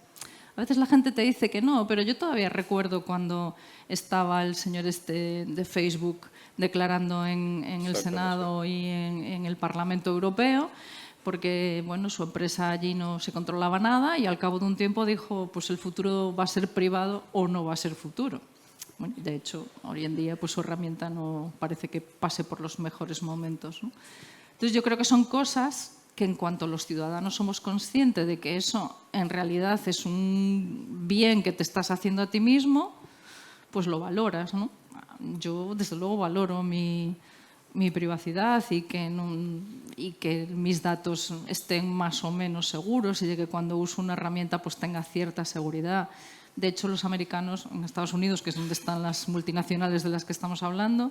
A veces la gente te dice que no, pero yo todavía recuerdo cuando estaba el señor de Facebook declarando en el Senado y en el Parlamento Europeo, porque bueno, su empresa allí no se controlaba nada y al cabo de un tiempo dijo, pues el futuro va a ser privado o no va a ser futuro. Bueno, de hecho, hoy en día pues, su herramienta no parece que pase por los mejores momentos, ¿no? Entonces, yo creo que son cosas que en cuanto los ciudadanos somos conscientes de que eso en realidad es un bien que te estás haciendo a ti mismo, pues lo valoras, ¿no? Yo, desde luego, valoro mi privacidad y que mis datos estén más o menos seguros y de que cuando uso una herramienta pues tenga cierta seguridad. De hecho, los americanos, en Estados Unidos, que es donde están las multinacionales de las que estamos hablando,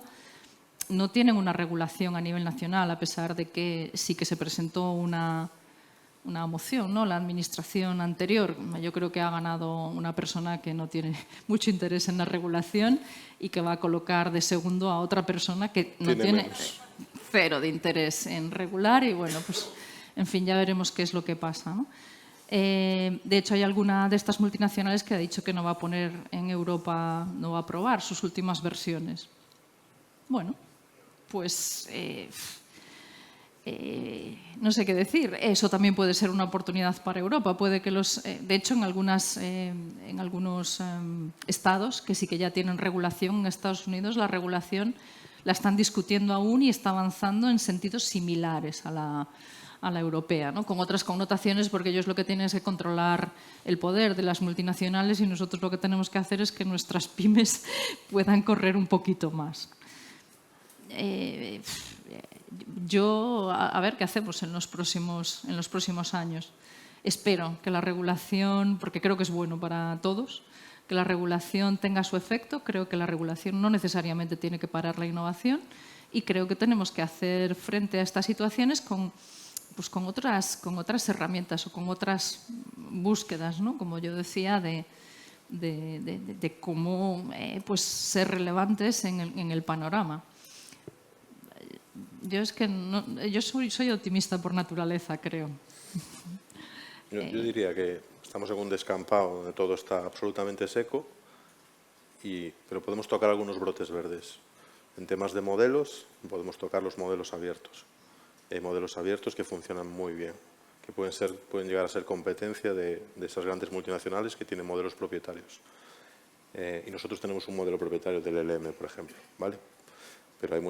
no tienen una regulación a nivel nacional, a pesar de que sí que se presentó una moción, ¿no? La administración anterior, yo creo que ha ganado una persona que no tiene mucho interés en la regulación y que va a colocar de segundo a otra persona que no tiene cero de interés en regular y bueno, pues en fin, ya veremos qué es lo que pasa, ¿no? De hecho, hay alguna de estas multinacionales que ha dicho que no va a poner en Europa, no va a aprobar sus últimas versiones. Bueno, pues no sé qué decir. Eso también puede ser una oportunidad para Europa. Puede que de hecho, en algunos estados que sí que ya tienen regulación en Estados Unidos, la regulación la están discutiendo aún y está avanzando en sentidos similares a la europea, ¿no? Con otras connotaciones, porque ellos lo que tienen es que controlar el poder de las multinacionales y nosotros lo que tenemos que hacer es que nuestras pymes puedan correr un poquito más. Yo, a ver qué hacemos en los próximos años. Espero que la regulación, porque creo que es bueno para todos, que la regulación tenga su efecto. Creo que la regulación no necesariamente tiene que parar la innovación y creo que tenemos que hacer frente a estas situaciones con otras herramientas o con otras búsquedas, ¿no? Como yo decía, de cómo ser relevantes en el panorama. Yo soy optimista por naturaleza, creo. Yo diría que estamos en un descampado donde todo está absolutamente seco, pero podemos tocar algunos brotes verdes. En temas de modelos, podemos tocar los modelos abiertos. Hay modelos abiertos que funcionan muy bien, que pueden llegar a ser competencia de esas grandes multinacionales que tienen modelos propietarios. Y nosotros tenemos un modelo propietario del LM, por ejemplo, ¿vale? Pero hay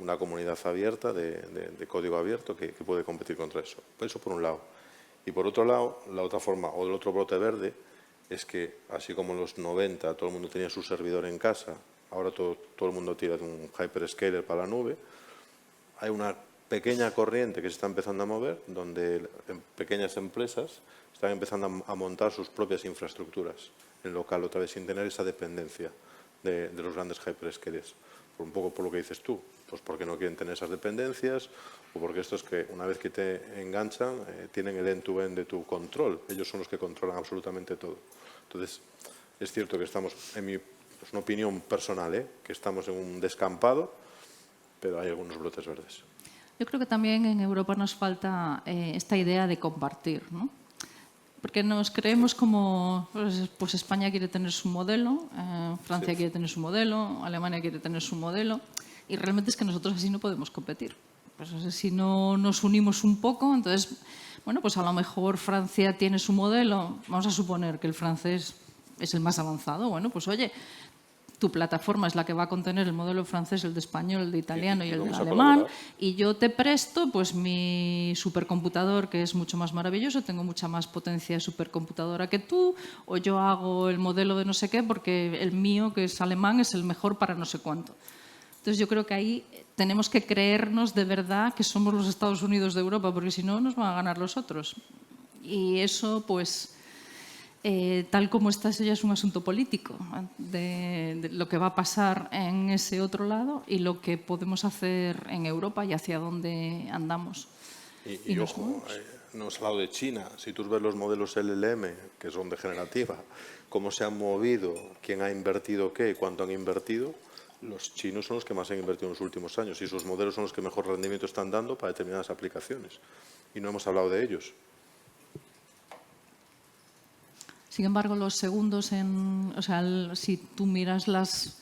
una comunidad abierta de código abierto que puede competir contra eso. Eso por un lado. Y por otro lado, la otra forma, o el otro brote verde, es que así como en los 90 todo el mundo tenía su servidor en casa, ahora todo el mundo tira de un hyperscaler para la nube, hay una pequeña corriente que se está empezando a mover, donde pequeñas empresas están empezando a montar sus propias infraestructuras en local, otra vez sin tener esa dependencia de los grandes hyperscalers. Un poco por lo que dices tú, pues porque no quieren tener esas dependencias o porque estos que una vez que te enganchan tienen el end-to-end de tu control. Ellos son los que controlan absolutamente todo. Entonces, es cierto que estamos, es una opinión personal, que estamos en un descampado, pero hay algunos brotes verdes. Yo creo que también en Europa nos falta esta idea de compartir, ¿no? Porque nos creemos como, pues España quiere tener su modelo, Francia quiere tener su modelo, Alemania quiere tener su modelo, y realmente es que nosotros así no podemos competir. Pues si no nos unimos un poco, entonces, bueno, pues a lo mejor Francia tiene su modelo, vamos a suponer que el francés es el más avanzado, bueno, pues oye, tu plataforma es la que va a contener el modelo francés, el de español, el de italiano y el de alemán, y yo te presto pues mi supercomputador, que es mucho más maravilloso, tengo mucha más potencia supercomputadora que tú, o yo hago el modelo de no sé qué porque el mío, que es alemán, es el mejor para no sé cuánto. Entonces yo creo que ahí tenemos que creernos de verdad que somos los Estados Unidos de Europa, porque si no nos van a ganar los otros. Y eso, pues, tal como está, eso ya es un asunto político, de lo que va a pasar en ese otro lado y lo que podemos hacer en Europa y hacia dónde andamos. Y ojo, no hemos hablado de China. Si tú ves los modelos LLM, que son de generativa, cómo se han movido, quién ha invertido qué, cuánto han invertido, los chinos son los que más han invertido en los últimos años y sus modelos son los que mejor rendimiento están dando para determinadas aplicaciones. Y no hemos hablado de ellos. Sin embargo, los segundos, si tú miras las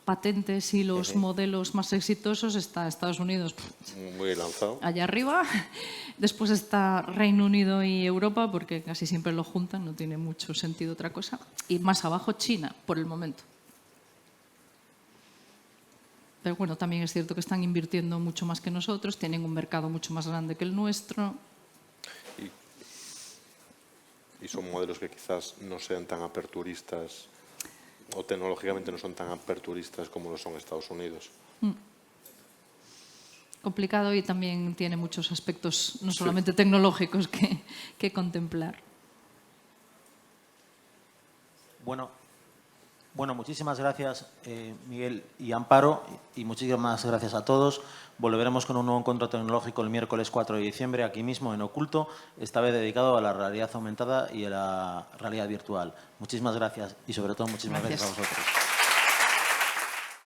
patentes y los modelos más exitosos, está Estados Unidos muy lanzado allá arriba, después está Reino Unido y Europa, porque casi siempre lo juntan, no tiene mucho sentido otra cosa, y más abajo China, por el momento. Pero bueno, también es cierto que están invirtiendo mucho más que nosotros, tienen un mercado mucho más grande que el nuestro. Y son modelos que quizás no sean tan aperturistas o tecnológicamente no son tan aperturistas como lo son Estados Unidos. Complicado y también tiene muchos aspectos, no solamente tecnológicos, que contemplar. Bueno, muchísimas gracias, Miguel y Amparo, y muchísimas gracias a todos. Volveremos con un nuevo encuentro tecnológico el miércoles 4 de diciembre, aquí mismo en Oculto, esta vez dedicado a la realidad aumentada y a la realidad virtual. Muchísimas gracias y, sobre todo, muchísimas gracias a vosotros.